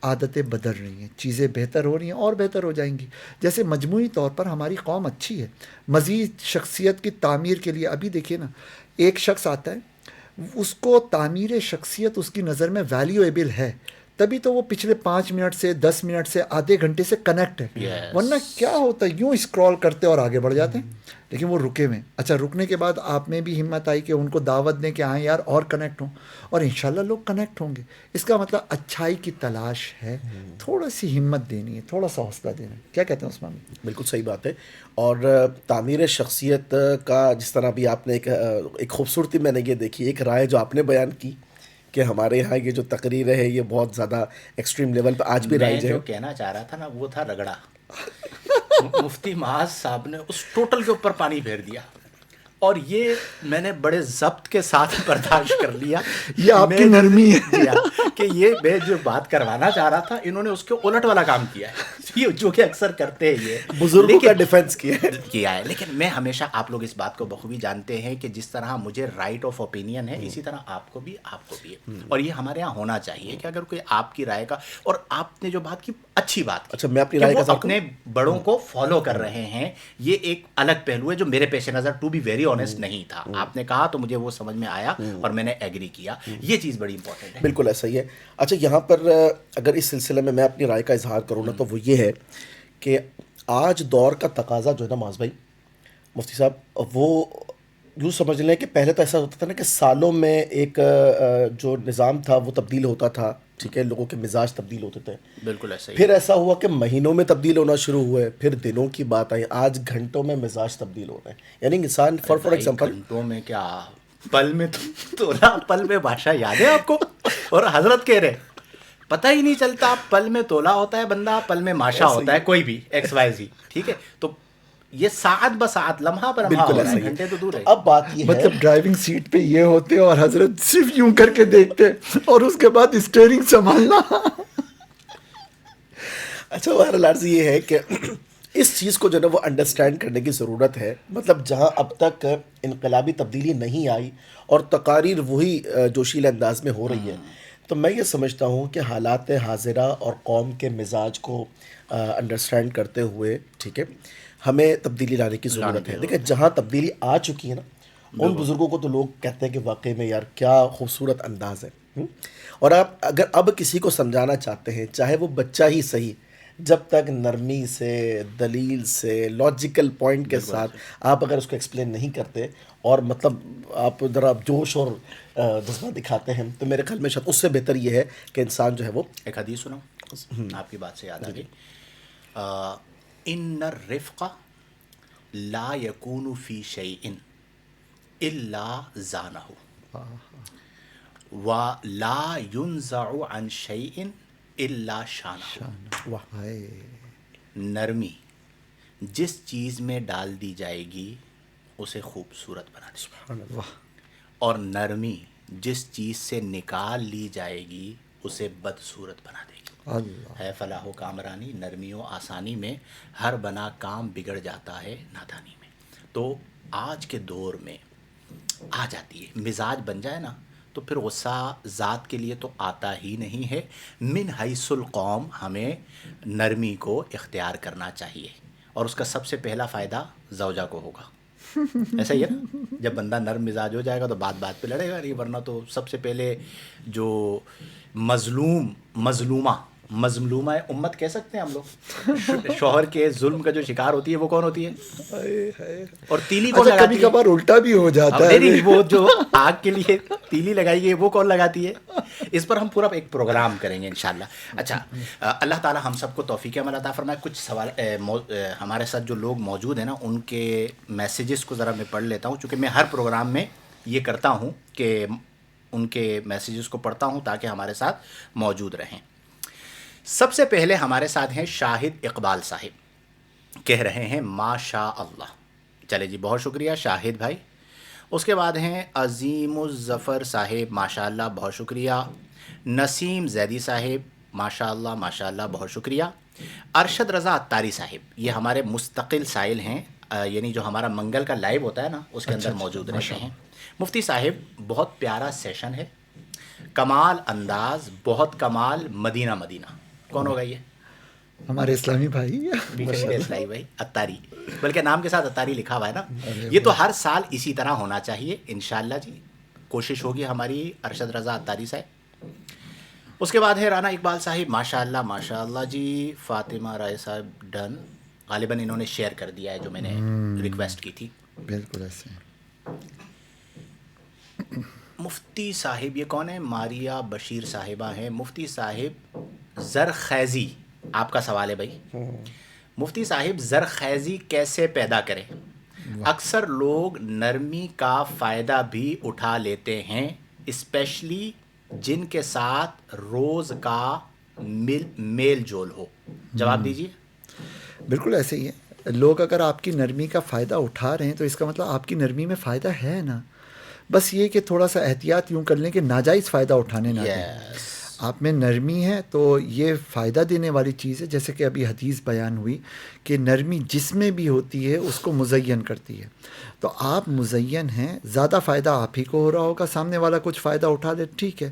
عادتیں بدل رہی ہیں, چیزیں بہتر ہو رہی ہیں اور بہتر ہو جائیں گی. جیسے مجموعی طور پر ہماری قوم اچھی ہے. مزید شخصیت کی تعمیر کے لیے ابھی دیکھیے نا, ایک شخص آتا ہے, اس کو تعمیر شخصیت اس کی نظر میں ویلیویبل ہے, تبھی تو وہ پچھلے 5 منٹ سے 10 منٹ سے آدھے گھنٹے سے کنیکٹ ہے. ورنہ کیا ہوتا ہے, یوں اسکرول کرتے اور آگے بڑھ جاتے ہیں, لیکن وہ رکے ہوئے. اچھا رکنے کے بعد آپ میں بھی ہمت آئی کہ ان کو دعوت دیں کہ آئیں یار اور کنیکٹ ہوں, اور انشاءاللہ لوگ کنیکٹ ہوں گے. اس کا مطلب اچھائی کی تلاش ہے, تھوڑا سی ہمت دینی ہے, تھوڑا سا حوصلہ دینا ہے. کیا کہتے ہیں عثمان؟ بالکل صحیح بات ہے. اور تعمیر شخصیت کا جس طرح بھی آپ نے ایک خوبصورتی میں نے یہ دیکھی, ایک رائے جو آپ نے بیان کی کہ ہمارے یہاں یہ جو تقریر ہے یہ بہت زیادہ ایکسٹریم لیول پہ آج بھی رائج ہے. جو کہنا چاہ رہا تھا نا وہ تھا رگڑا. مفتی معاذ صاحب نے اس ٹوٹل کے اوپر پانی پھیر دیا, اور یہ میں نے بڑے ضبط کے ساتھ برداشت کر لیا. یہ آپ کی نرمی ہے کہ یہ میں جو بات کروانا چاہ رہا تھا انہوں نے اس کے الٹ والا کام کیا ہے, جو کہ اکثر کرتے ہیں یہ بزرگوں کا ڈیفینس کیا ہے. لیکن میں ہمیشہ, آپ لوگ اس بات کو بخوبی جانتے ہیں کہ جس طرح مجھے رائٹ آف اوپینین ہے اسی طرح آپ کو بھی ہے, اور یہ ہمارے یہاں ہونا چاہیے کہ اگر کوئی آپ کی رائے کا, اور آپ نے جو بات کی اچھی بات, اچھا میں اپنی رائے کا اپنے بڑوں کو فالو کر رہے ہیں, یہ ایک الگ پہلو ہے جو میرے پیش نظر ٹو بی ویری آنیسٹ نہیں تھا. آپ نے کہا تو مجھے وہ سمجھ میں آیا اور میں نے ایگری کیا. یہ چیز بڑی امپورٹنٹ ہے. بالکل ایسا ہی ہے. اچھا یہاں پر اگر اس سلسلے میں اپنی رائے کا اظہار کروں نا تو وہ یہ ہے کہ آج دور کا تقاضا جو ہے نا معاذ بھائی, مفتی صاحب, وہ یوں سمجھ لیں کہ پہلے تو ایسا ہوتا تھا نا کہ سالوں میں ایک جو نظام تھا وہ تبدیل ہوتا تھا, ٹھیک ہے, لوگوں کے مزاج تبدیل ہوتے تھے. بالکل ایسا ہی. پھر ایسا ہوا کہ مہینوں میں تبدیل ہونا شروع ہوئے, پھر دنوں کی بات آئی, آج گھنٹوں میں مزاج تبدیل ہو رہے ہیں. یعنی انسان فار ایگزامپل گھنٹوں میں کیا, پل میں تولا, پل میں بادشاہ یاد ہے آپ کو, اور حضرت کہہ رہے پتہ ہی نہیں چلتا, پل میں تولا ہوتا ہے بندہ, پل میں ماشا ہوتا ہے کوئی بھی ایکس وائی زی, ٹھیک ہے. تو یہ ساعت بساعت, لمحہ پر لمحہ ہو رہا ہے, گھنٹے تو دور ہے. اب بات یہ ہے, مطلب ڈرائیونگ سیٹ پہ یہ ہوتے اور حضرت صرف یوں کر کے دیکھتے اور اس کے بعد اسٹیئرنگ سنبھالنا. اچھا بہرحال عرض یہ ہے کہ اس چیز کو جو ہے نا وہ انڈرسٹینڈ کرنے کی ضرورت ہے. مطلب جہاں اب تک انقلابی تبدیلی نہیں آئی اور تقاریر وہی جوشیلے انداز میں ہو رہی ہے, تو میں یہ سمجھتا ہوں کہ حالات حاضرہ اور قوم کے مزاج کو انڈرسٹینڈ کرتے ہوئے, ٹھیک ہے, ہمیں تبدیلی لانے کی ضرورت ہے. دیکھیں جہاں تبدیلی آ چکی ہے نا, ان بزرگوں کو تو لوگ کہتے ہیں کہ واقعی میں یار کیا خوبصورت انداز ہے. اور آپ اگر اب کسی کو سمجھانا چاہتے ہیں, چاہے وہ بچہ ہی صحیح, جب تک نرمی سے, دلیل سے, لاجیکل پوائنٹ کے ساتھ آپ اگر اس کو ایکسپلین نہیں کرتے اور مطلب آپ ذرا جوش اور جذبہ دکھاتے ہیں, تو میرے خیال میں شاید اس سے بہتر یہ ہے کہ انسان جو ہے وہ ایک حدیث سناؤں, آپ کی بات سے یاد آ گئی. ان الرفق لا یکون فی شیء الا زانہ ولا ينزع عن شیء الا شانہ. ہائے نرمی جس چیز میں ڈال دی جائے گی اسے خوبصورت بنا دے گی, واہ اور نرمی جس چیز سے نکال لی جائے گی اسے بدصورت بنا دے گی. اللہ ہے فلاح و کامرانی, نرمی و آسانی میں ہر بنا کام بگڑ جاتا ہے نادانی میں. تو آج کے دور میں آ جاتی ہے, مزاج بن جائے نا تو پھر غصہ ذات کے لیے تو آتا ہی نہیں ہے. من حیث القوم ہمیں نرمی کو اختیار کرنا چاہیے, اور اس کا سب سے پہلا فائدہ زوجہ کو ہوگا. ایسا ہی ہے نا, جب بندہ نرم مزاج ہو جائے گا تو بات بات پہ لڑے گا نہیں, ورنہ تو سب سے پہلے جو مظلومہ امت کہہ سکتے ہیں ہم لوگ, شوہر کے ظلم کا جو شکار ہوتی ہے وہ کون ہوتی ہے؟ اور تیلی کون اچھا, لگاتی کبھی ہے؟ کبھار الٹا بھی ہو جاتا ہے. نہیں, وہ جو آگ کے لیے تیلی لگائی گئی وہ کون لگاتی ہے؟ اس پر ہم پورا ایک پروگرام کریں گے انشاءاللہ. اچھا, اللہ تعالی ہم سب کو توفیق عمل عطا فرمائے. کچھ سوال ہمارے ساتھ جو لوگ موجود ہیں نا, ان کے میسیجز کو ذرا میں پڑھ لیتا ہوں, چونکہ میں ہر پروگرام میں یہ کرتا ہوں کہ ان کے میسیجز کو پڑھتا ہوں تاکہ ہمارے ساتھ موجود رہیں. سب سے پہلے ہمارے ساتھ ہیں شاہد اقبال صاحب, کہہ رہے ہیں ماشاء اللہ. چلے جی, بہت شکریہ شاہد بھائی. اس کے بعد ہیں عظیم الظفر صاحب, ماشاء اللہ بہت شکریہ. نسیم زیدی صاحب, ماشاء اللہ بہت شکریہ. ارشد رضا عطاری صاحب, یہ ہمارے مستقل سائل ہیں, یعنی جو ہمارا منگل کا لائیو ہوتا ہے نا اس کے اندر موجود رہتے ہیں. مفتی صاحب بہت پیارا سیشن ہے, کمال انداز, بہت کمال, مدینہ مدینہ. کون ہوگا یہ؟ ہمارے اسلامی بھائی اسلامی بھائی عطاری, بلکہ نام کے ساتھ عطاری لکھا ہوا ہے نا. یہ تو ہر سال اسی طرح ہونا چاہیے انشاءاللہ جی, کوشش ہوگی ہماری. ارشد رضا عطاری صاحب. اس کے بعد ہے رانا اقبال صاحب, ماشاء اللہ جی. فاطمہ رائے صاحب ڈن, غالباً انہوں نے شیئر کر دیا ہے جو میں نے ریکویسٹ کی تھی. بالکل ایسے. مفتی صاحب, یہ کون ہے؟ ماریا بشیر صاحبہ ہیں. مفتی صاحب زرخیزی, آپ کا سوال ہے بھائی. مفتی صاحب زرخیزی کیسے پیدا کریں؟ اکثر لوگ نرمی کا فائدہ بھی اٹھا لیتے ہیں, اسپیشلی جن کے ساتھ روز کا میل جول ہو. جواب دیجیے. بالکل ایسے ہی ہے. لوگ اگر آپ کی نرمی کا فائدہ اٹھا رہے ہیں تو اس کا مطلب آپ کی نرمی میں فائدہ ہے نا. بس یہ کہ تھوڑا سا احتیاط یوں کر لیں کہ ناجائز فائدہ اٹھانے نہ دیں. آپ میں نرمی ہے تو یہ فائدہ دینے والی چیز ہے, جیسے کہ ابھی حدیث بیان ہوئی کہ نرمی جس میں بھی ہوتی ہے اس کو مزین کرتی ہے. تو آپ مزین ہیں, زیادہ فائدہ آپ ہی کو ہو رہا ہوگا, سامنے والا کچھ فائدہ اٹھا دے ٹھیک ہے.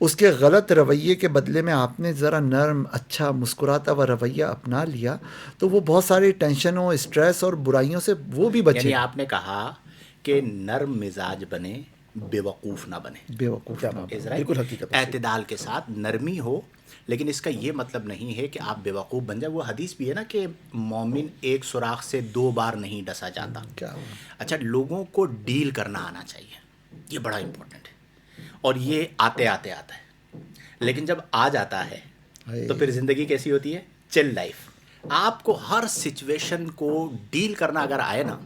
اس کے غلط رویے کے بدلے میں آپ نے ذرا نرم, اچھا, مسکراتا ہوا رویہ اپنا لیا تو وہ بہت ساری ٹینشنوں, اسٹریس اور برائیوں سے وہ بھی بچے. یعنی آپ نے کہا کہ نرم مزاج بنے, بے وقوف نہ بنے. بے وقوف بالکل حقیقت. اعتدال کے ساتھ نرمی ہو, لیکن اس کا یہ مطلب نہیں ہے کہ آپ بے وقوف بن جائیں. وہ حدیث بھی ہے نا کہ مومن ایک سوراخ سے 2 بار نہیں ڈسا جاتا. اچھا, لوگوں کو ڈیل کرنا آنا چاہیے, یہ بڑا امپورٹنٹ ہے, اور یہ آتے آتا ہے. لیکن جب آ جاتا ہے تو پھر زندگی کیسی ہوتی ہے؟ چل لائف. آپ کو ہر سچویشن کو ڈیل کرنا اگر آئے نا,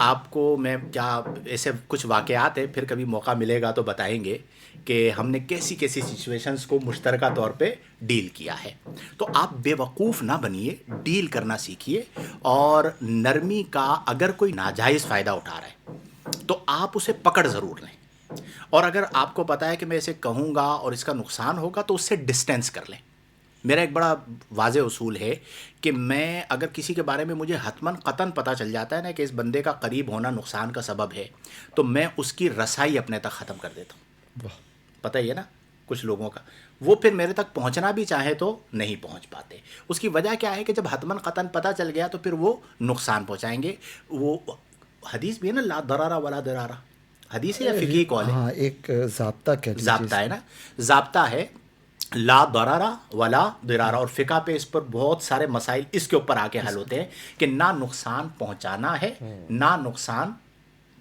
آپ کو میں کیا ایسے کچھ واقعات ہیں, پھر کبھی موقع ملے گا تو بتائیں گے کہ ہم نے کیسی سچویشنز کو مشترکہ طور پہ ڈیل کیا ہے. تو آپ بے وقوف نہ بنیے, ڈیل کرنا سیکھیے. اور نرمی کا اگر کوئی ناجائز فائدہ اٹھا رہا ہے تو آپ اسے پکڑ ضرور لیں, اور اگر آپ کو پتہ ہے کہ میں اسے کہوں گا اور اس کا نقصان ہوگا تو اس سے ڈسٹینس کر لیں. میرا ایک بڑا واضح اصول ہے کہ میں اگر کسی کے بارے میں مجھے حتماً قطعاً پتہ چل جاتا ہے نا کہ اس بندے کا قریب ہونا نقصان کا سبب ہے، تو میں اس کی رسائی اپنے تک ختم کر دیتا ہوں. واہ. پتہ ہی ہے نا کچھ لوگوں کا، وہ پھر میرے تک پہنچنا بھی چاہے تو نہیں پہنچ پاتے. اس کی وجہ کیا ہے کہ جب حتماً قطعاً پتہ چل گیا تو پھر وہ نقصان پہنچائیں گے. وہ حدیث بھی ہے نا، لا ضرر ولا ضرار، حدیث ہے یا فقہی قول ہے؟ ہاں، ایک ضابطہ کہہ لیجیے. ضابطہ ہے نا، ضابطہ ہے لا ضرر ولا ضرار، اور فقہ پہ اس پر بہت سارے مسائل اس کے اوپر آ کے حل ہوتے ہیں کہ نہ نقصان پہنچانا ہے نہ نقصان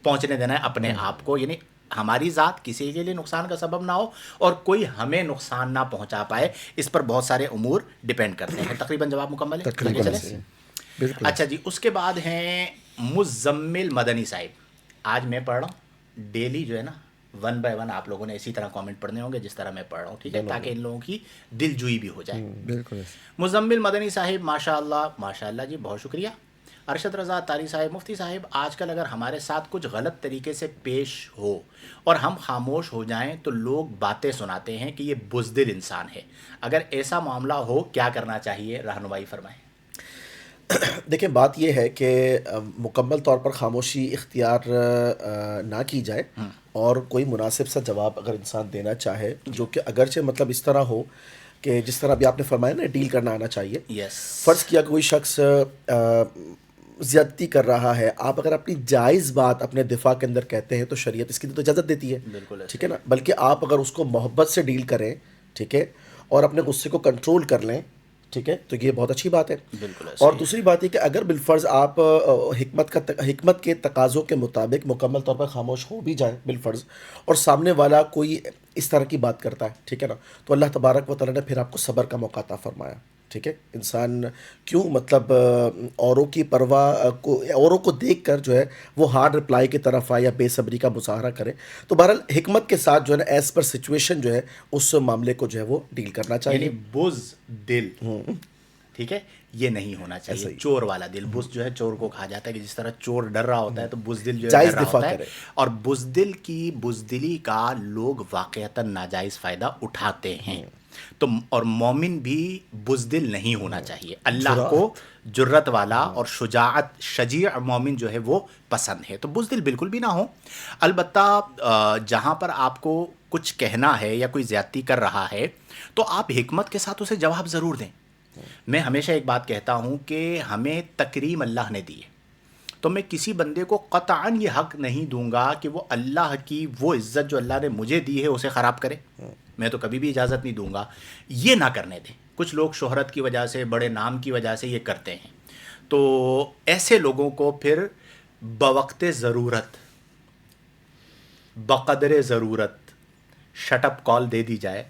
پہنچنے دینا ہے اپنے آپ کو، یعنی ہماری ذات کسی کے لیے نقصان کا سبب نہ ہو اور کوئی ہمیں نقصان نہ پہنچا پائے. اس پر بہت سارے امور ڈیپینڈ کرتے ہیں. تقریباً جواب مکمل ہے. تقریباً چلیں؟ ایسے. بالکل. اچھا جی، اس کے بعد ہیں مزمل مدنی صاحب. آج میں پڑھ رہا ہوں، ڈیلی جو ہے نا 1 بائی 1 آپ لوگوں نے اسی طرح کامنٹ پڑھنے ہوں گے جس طرح میں پڑھ رہا ہوں، ٹھیک ہے، تاکہ ان لوگوں کی دل جوئی بھی ہو جائے. بالکل ایسے. مزمل مدنی صاحب، ماشاء اللہ جی، بہت شکریہ. ارشد رضا تاری صاحب، مفتی صاحب، آج کل اگر ہمارے ساتھ کچھ غلط طریقے سے پیش ہو اور ہم خاموش ہو جائیں تو لوگ باتیں سناتے ہیں کہ یہ بزدل انسان ہے. اگر ایسا معاملہ ہو کیا کرنا چاہیے، رہنمائی فرمائیں. دیکھیں، بات یہ ہے کہ مکمل طور پر خاموشی اختیار نہ کی جائے، اور کوئی مناسب سا جواب اگر انسان دینا چاہے، جو کہ اگرچہ مطلب اس طرح ہو کہ جس طرح بھی آپ نے فرمایا نا، ڈیل کرنا آنا چاہیے. یس. فرض کیا کوئی شخص زیادتی کر رہا ہے، آپ اگر اپنی جائز بات اپنے دفاع کے اندر کہتے ہیں تو شریعت اس کی تو اجازت دیتی ہے. بالکل ٹھیک ہے نا. بلکہ آپ اگر اس کو محبت سے ڈیل کریں، ٹھیک ہے، اور اپنے غصے کو کنٹرول کر لیں، ٹھیک ہے، تو یہ بہت اچھی بات ہے. بالکل. اور دوسری بات یہ کہ اگر بالفرض آپ حکمت کے تقاضوں کے مطابق مکمل طور پر خاموش ہو بھی جائیں بالفرض، اور سامنے والا کوئی اس طرح کی بات کرتا ہے، ٹھیک ہے نا، تو اللہ تبارک و تعالیٰ نے پھر آپ کو صبر کا موقع عطا فرمایا. ٹھیک ہے. انسان کیوں مطلب اوروں کی پرواہ کو، اوروں کو دیکھ کر جو ہے وہ ہارڈ رپلائی کی طرف آئے یا بے صبری کا مظاہرہ کرے. تو بہرحال حکمت کے ساتھ جو ہے نا، ایز پر سچویشن جو ہے اس معاملے کو جو ہے وہ ڈیل کرنا چاہیے. یعنی بز دل، ٹھیک ہے، یہ نہیں ہونا چاہیے. چور والا دل، بز جو ہے چور کو کہا جاتا ہے کہ جس طرح چور ڈر رہا ہوتا ہے تو بزدل جو ہے جائز ڈر رہا دفاع ہوتا ہے. کرے. اور بزدل کی بزدلی کا لوگ واقعتاً ناجائز فائدہ اٹھاتے ہیں. تو اور مومن بھی بزدل نہیں ہونا چاہیے. اللہ کو جرت والا اور شجاعت، شجیع مومن جو ہے وہ پسند ہے. تو بزدل بالکل بھی نہ ہو. البتہ جہاں پر آپ کو کچھ کہنا ہے یا کوئی زیادتی کر رہا ہے تو آپ حکمت کے ساتھ اسے جواب ضرور دیں. میں ہمیشہ ایک بات کہتا ہوں کہ ہمیں تکریم اللہ نے دی ہے، تو میں کسی بندے کو قطعاً یہ حق نہیں دوں گا کہ وہ اللہ کی وہ عزت جو اللہ نے مجھے دی ہے اسے خراب کرے. میں تو کبھی بھی اجازت نہیں دوں گا. یہ نہ کرنے دیں. کچھ لوگ شہرت کی وجہ سے، بڑے نام کی وجہ سے یہ کرتے ہیں. تو ایسے لوگوں کو پھر بوقت ضرورت، بقدر ضرورت شٹ اپ کال دے دی جائے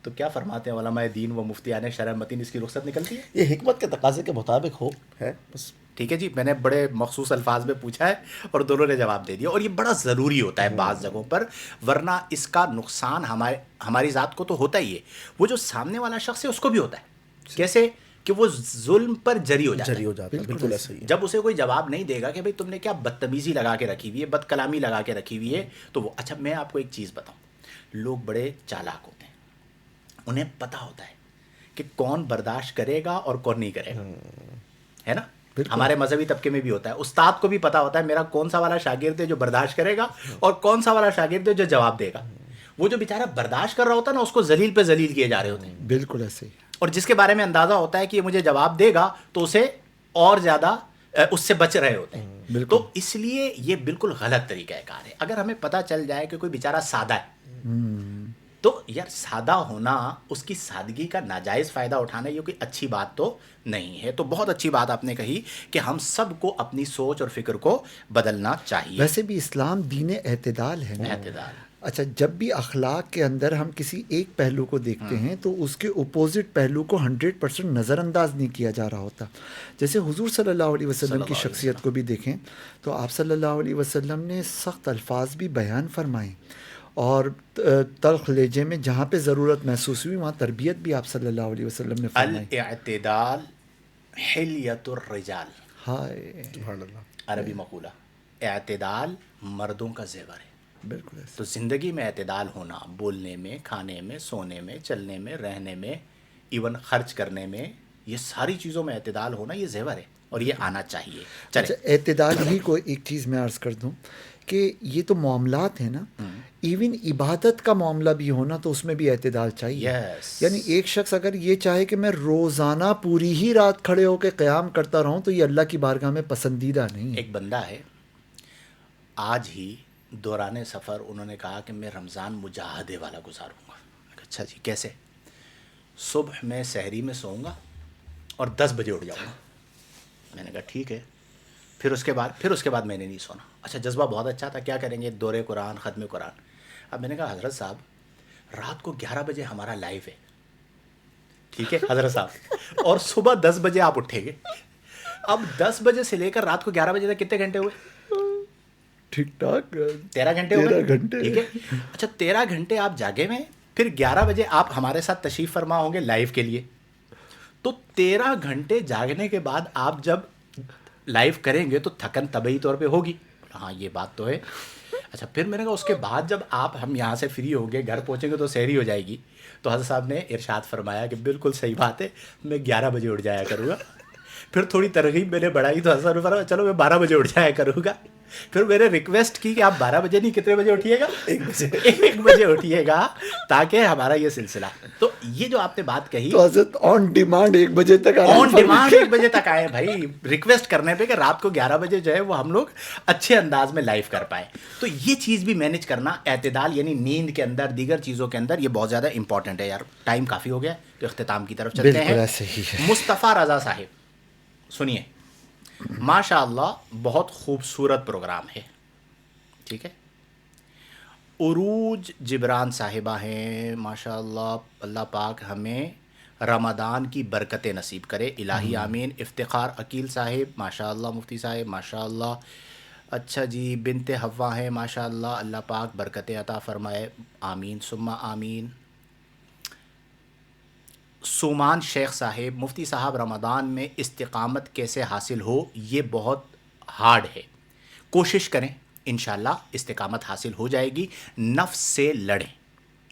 تو کیا فرماتے ہیں علماء دین و مفتیان شرع متین، اس کی رخصت نکلتی ہے. یہ حکمت کے تقاضے کے مطابق ہو ہے بس. ٹھیک ہے جی، میں نے بڑے مخصوص الفاظ میں پوچھا ہے اور دونوں نے جواب دے دیا. اور یہ بڑا ضروری ہوتا ہے بعض جگہوں پر، ورنہ اس کا نقصان ہماری ذات کو تو ہوتا ہی ہے، وہ جو سامنے والا شخص ہے اس کو بھی ہوتا ہے. کیسے کہ وہ ظلم پر جری ہو جاتا ہے. بالکل ایسا ہی ہے. جب اسے کوئی جواب نہیں دے گا کہ بھئی تم نے کیا بدتمیزی لگا کے رکھی ہوئی ہے، بد کلامی لگا کے رکھی ہوئی ہے، تو وہ اچھا میں آپ کو ایک چیز بتاؤں، لوگ بڑے چالاک ہوتے ہیں، انہیں پتہ ہوتا ہے کہ کون برداشت کرے گا اور کون نہیں کرے گا، ہے نا. ہمارے مذہبی طبقے میں بھی ہوتا ہے. استاد کو بھی پتہ ہوتا ہے میرا کون سا والا شاگرد ہے جو برداشت کرے گا اور کون سا والا شاگرد ہے جو جواب دے گا. وہ جو بیچارہ برداشت کر رہا ہوتا ہے نا، اس کو ذلیل پہ ذلیل کیے جا رہے ہوتے ہیں. بالکل ایسے ہی. اور جس کے بارے میں اندازہ ہوتا ہے کہ یہ مجھے جواب دے گا تو اسے اور زیادہ اس سے بچ رہے ہوتے ہیں. تو اس لیے یہ بالکل غلط طریقہ کار ہے. اگر ہمیں پتہ چل جائے کہ کوئی بیچارہ سادہ ہے تو یار سادہ ہونا، اس کی سادگی کا ناجائز فائدہ اٹھانا یہ کوئی اچھی بات تو نہیں ہے. تو بہت اچھی بات آپ نے کہی کہ ہم سب کو اپنی سوچ اور فکر کو بدلنا چاہیے. ویسے بھی اسلام دین اعتدال ہے نا. اعتدال. اچھا، جب بھی اخلاق کے اندر ہم کسی ایک پہلو کو دیکھتے ہیں تو اس کے اپوزٹ پہلو کو 100% نظر انداز نہیں کیا جا رہا ہوتا. جیسے حضور صلی اللہ علیہ وسلم کی شخصیت کو بھی دیکھیں تو آپ صلی اللہ علیہ وسلم نے سخت الفاظ بھی بیان فرمائے، اور تلخ لہجے میں جہاں پہ ضرورت محسوس ہوئی وہاں تربیت بھی آپ صلی اللہ علیہ وسلم نے فرمائی. الاعتدال حلیت الرجال. ہائے سبحان اللہ. عربی مقولہ، اعتدال مردوں کا زیور ہے. بالکل ایسے. تو زندگی میں اعتدال ہونا، بولنے میں، کھانے میں، سونے میں، چلنے میں، رہنے میں، ایون خرچ کرنے میں، یہ ساری چیزوں میں اعتدال ہونا یہ زیور ہے اور یہ آنا چاہیے. چلے اچھا اعتدال ہی کو ایک چیز میں عرض کر دوں کہ یہ تو معاملات ہیں نا، ایون عبادت کا معاملہ بھی ہونا تو اس میں بھی اعتدال چاہیے. یس، یعنی ایک شخص اگر یہ چاہے کہ میں روزانہ پوری ہی رات کھڑے ہو کے قیام کرتا رہوں تو یہ اللہ کی بارگاہ میں پسندیدہ نہیں ہے. ایک بندہ ہے آج ہی دوران سفر انہوں نے کہا کہ میں رمضان مجاہدے والا گزاروں گا. میں کہا اچھا جی کیسے؟ صبح میں سحری میں سوؤں گا اور 10 بجے اٹھ جاؤں گا. میں نے کہا ٹھیک ہے. پھر اس کے بعد میں نے نہیں سونا. اچھا جذبہ بہت اچھا تھا، کیا کریں گے؟ دورے قرآن، ختم قرآن. اب میں نے کہا حضرت صاحب رات کو 11 بجے ہمارا لائیو ہے، ٹھیک ہے حضرت صاحب، اور صبح 10 بجے آپ اٹھیں گے. اب 10 بجے سے لے کر رات کو 11 بجے تک کتنے گھنٹے ہوئے؟ ٹھیک ٹھاک 13 گھنٹے ہوئے. 13 گھنٹے. ٹھیک ہے. اچھا 13 گھنٹے آپ جاگے میں، پھر 11 بجے آپ ہمارے ساتھ تشریف فرما ہوں گے لائیو کے لیے. تو 13 گھنٹے جاگنے کے بعد آپ جب لائیو کریں گے تو تھکن طبعی طور پہ ہوگی. ہاں یہ بات تو ہے. اچھا پھر میں نے کہا اس کے بعد جب آپ ہم یہاں سے فری ہوں گے، گھر پہنچیں گے تو سحری ہو جائے گی. تو حضرت صاحب نے ارشاد فرمایا کہ بالکل صحیح بات ہے، میں 11 بجے اٹھ جایا کروں گا. پھر تھوڑی ترغیب میں نے بڑھائی تو حضرت صاحب نے فرمایا چلو میں 12 بجے اٹھ جایا کروں گا. پھر میں نے ریکویسٹ کی کہ آپ 12 بجے نہیں کتنے بجے اٹھیے گا؟ 1 بجے اٹھیے گا تاکہ ہمارا یہ سلسلہ. تو یہ جو آپ نے بات کہی تو حضرت آن ڈیمانڈ 1 بجے تک آن ڈیمانڈ 1 بجے تک آئے بھائی، ریکویسٹ کرنے پہ کہ رات کو 11 بجے جو ہے وہ ہم لوگ اچھے انداز میں لائیو کر پائے. تو یہ چیز بھی مینیج کرنا، اعتدال یعنی نیند کے اندر، دیگر چیزوں کے اندر، یہ بہت زیادہ امپورٹنٹ ہے. یار ٹائم کافی ہو گیا تو اختتام کی طرف چلتے ہیں. مصطفیٰ رضا صاحب سنیے، ماشاء اللہ بہت خوبصورت پروگرام ہے، ٹھیک ہے. عروج جبران صاحبہ ہیں، ماشاء اللہ، اللہ پاک ہمیں رمضان کی برکتیں نصیب کرے، الہی آمین. افتخار عقیل صاحب ماشاء اللہ، مفتی صاحب ماشاء اللہ. اچھا جی بنت حوا ہیں ماشاء اللہ، اللہ پاک برکتیں عطا فرمائے، آمین ثم آمین. سومان شیخ صاحب، مفتی صاحب رمضان میں استقامت کیسے حاصل ہو؟ یہ بہت ہارڈ ہے، کوشش کریں انشاءاللہ استقامت حاصل ہو جائے گی. نفس سے لڑیں،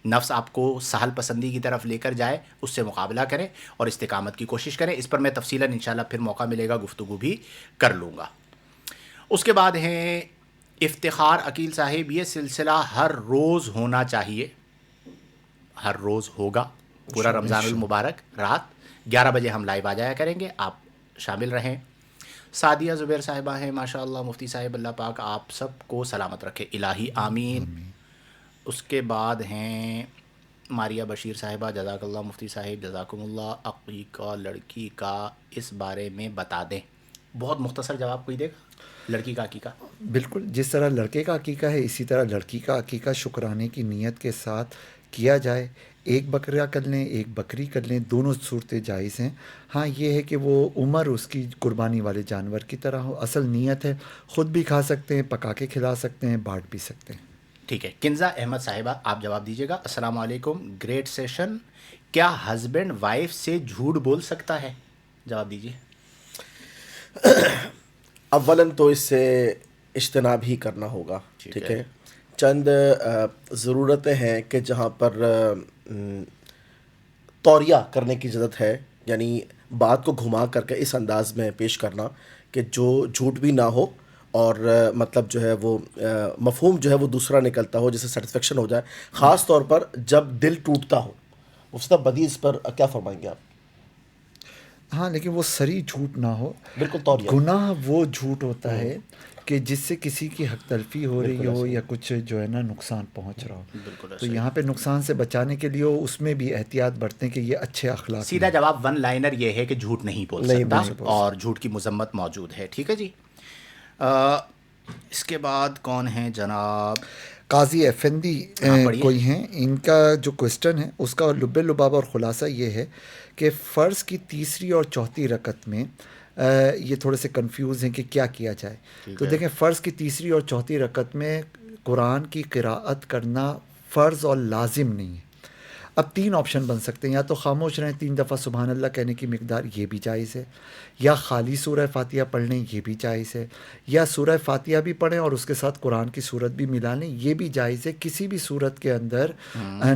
نفس آپ کو سہل پسندی کی طرف لے کر جائے، اس سے مقابلہ کریں اور استقامت کی کوشش کریں. اس پر میں تفصیلاً انشاءاللہ پھر موقع ملے گا گفتگو بھی کر لوں گا. اس کے بعد ہیں افتخار عقیل صاحب، یہ سلسلہ ہر روز ہونا چاہیے، ہر روز ہوگا پورا رمضان المبارک. رات 11 بجے ہم لائیو آ جایا کریں گے، آپ شامل رہیں. سعدیہ زبیر صاحبہ ہیں ماشاء اللہ، مفتی صاحب اللہ پاک آپ سب کو سلامت رکھے، الہی آمین. اس کے بعد ہیں ماریہ بشیر صاحبہ، جزاک اللہ مفتی صاحب، جزاکم اللہ. عقیقہ لڑکی کا اس بارے میں بتا دیں. بہت مختصر جواب کوئی دے گا؟ لڑکی کا عقیقہ بالکل جس طرح لڑکے کا عقیقہ ہے اسی طرح لڑکی کا عقیقہ شکرانے کی نیت کے ساتھ کیا جائے. ایک بکرا کر لیں، ایک بکری کر لیں، دونوں صورتیں جائز ہیں. ہاں یہ ہے کہ وہ عمر اس کی قربانی والے جانور کی طرح ہو. اصل نیت ہے، خود بھی کھا سکتے ہیں، پکا کے کھلا سکتے ہیں، بانٹ بھی سکتے ہیں. ٹھیک ہے. کنزا احمد صاحبہ آپ جواب دیجیے گا. السلام علیکم، گریٹ سیشن. کیا ہسبینڈ وائف سے جھوٹ بول سکتا ہے؟ جواب دیجیے. اولاً تو اس سے اجتناب ہی کرنا ہوگا، ٹھیک ہے. چند ضرورتیں ہیں کہ جہاں پر توریہ کرنے کی ضرورت ہے، یعنی بات کو گھما کر کے اس انداز میں پیش کرنا کہ جو جھوٹ بھی نہ ہو اور مطلب جو ہے وہ مفہوم جو ہے وہ دوسرا نکلتا ہو، جسے سیٹسفیکشن ہو جائے. خاص طور پر جب دل ٹوٹتا ہو. مصطفیٰ بدی اس پر کیا فرمائیں گے آپ؟ ہاں لیکن وہ سری جھوٹ نہ ہو. بالکل توریہ. گناہ وہ جھوٹ ہوتا ہے کہ جس سے کسی کی حق تلفی ہو رہی ہو یا کچھ جو ہے نا نقصان پہنچ رہا ہو. تو یہاں پہ نقصان سے بچانے کے لیے اس میں بھی احتیاط برتیں کہ یہ اچھے اخلاق. سیدھا جواب ون لائنر یہ ہے کہ جھوٹ نہیں بول سکتا اور جھوٹ کی مذمت موجود ہے. ٹھیک ہے جی. اس کے بعد کون ہیں جناب؟ قاضی افندی کوئی ہیں. ان کا جو کوسچن ہے اس کا لب لباب اور خلاصہ یہ ہے کہ فرض کی تیسری اور چوتھی رکعت میں یہ تھوڑے سے کنفیوز ہیں کہ کیا کیا جائے. تو دیکھیں فرض کی تیسری اور چوتھی رکعت میں قرآن کی قراءت کرنا فرض اور لازم نہیں ہے. اب 3 آپشن بن سکتے ہیں، یا تو خاموش رہیں 3 دفعہ سبحان اللہ کہنے کی مقدار، یہ بھی جائز ہے، یا خالی سورہ فاتحہ پڑھ لیں، یہ بھی جائز ہے، یا سورہ فاتحہ بھی پڑھیں اور اس کے ساتھ قرآن کی صورت بھی ملا لیں، یہ بھی جائز ہے۔ کسی بھی صورت کے اندر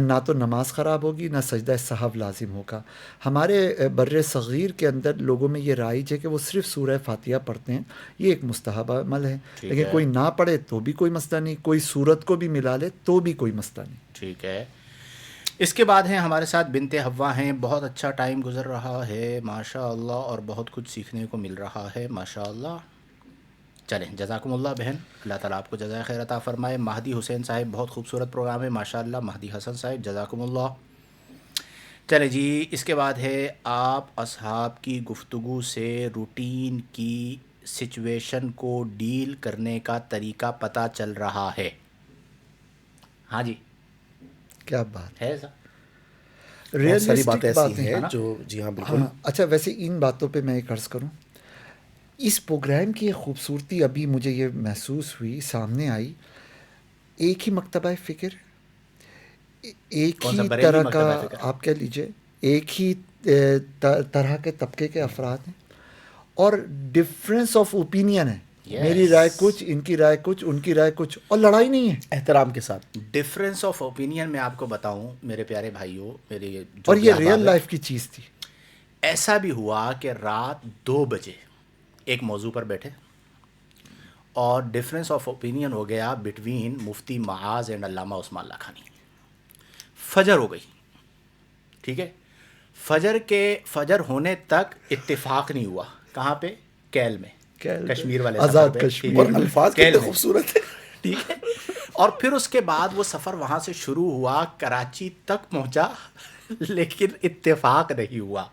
نہ تو نماز خراب ہوگی نہ سجدہ سہو لازم ہوگا۔ ہمارے بر صغیر کے اندر لوگوں میں یہ رائج ہے کہ وہ صرف سورہ فاتحہ پڑھتے ہیں، یہ ایک مستحب عمل ہے، لیکن کوئی نہ پڑھے تو بھی کوئی مسئلہ نہیں، کوئی صورت کو بھی ملا لے تو بھی کوئی مسئلہ نہیں۔ ٹھیک ہے، اس کے بعد ہیں ہمارے ساتھ بنت حوا ہیں، بہت اچھا ٹائم گزر رہا ہے ماشاء اللہ، اور بہت کچھ سیکھنے کو مل رہا ہے ماشاء اللہ۔ چلیں جزاکم اللہ بہن، اللہ تعالیٰ آپ کو جزائے خیر عطا فرمائے۔ مہدی حسین صاحب بہت خوبصورت پروگرام ہے ماشاء اللہ، مہدی حسن صاحب جزاکم اللہ۔ چلیں جی، اس کے بعد ہے آپ اصحاب کی گفتگو سے روٹین کی سچویشن کو ڈیل کرنے کا طریقہ پتہ چل رہا ہے۔ ہاں جی، کیا بات ہے ایسا؟ بہت ساری باتیں ایسی باتیں ہیں نا؟ جو جی ہاں بالکل۔ اچھا، ویسے ان باتوں پہ میں ایک عرض کروں، اس پروگرام کی ایک خوبصورتی ابھی مجھے یہ محسوس ہوئی، سامنے آئی، ایک ہی مکتبہ فکر، ایک کون سا ہی بریلی طرح مکتبہ کا، فکر؟ آپ کہہ لیجئے ایک ہی طرح کے طبقے کے افراد ہیں، اور ڈفرینس آف اوپینین ہے، Yes. میری رائے کچھ، ان کی رائے کچھ، ان کی رائے کچھ، اور لڑائی نہیں ہے۔ احترام کے ساتھ ڈفرینس آف اوپینین میں آپ کو بتاؤں میرے پیارے بھائیوں، میرے جو اور بھی یہ احباب ریئل ہیں، لائف کی چیز تھی۔ ایسا بھی ہوا کہ رات 2 بجے ایک موضوع پر بیٹھے اور ڈفرینس آف اوپینین ہو گیا بٹوین مفتی معاذ اینڈ علامہ عثمان لاکھانی۔ فجر ہو گئی، ٹھیک ہے، فجر ہونے تک اتفاق نہیں ہوا۔ کہاں پہ؟ کیل میں، کشمیر والے آزاد سفر پہ، کشمیر۔ ٹھیک اور ہے؟ الفاظ کیل کتنے میں، خوبصورت ہیں۔ ٹھیک ہے، اور پھر اس کے بعد وہ سفر وہاں سے شروع ہوا، کراچی تک پہنچا، لیکن اتفاق نہیں ہوا۔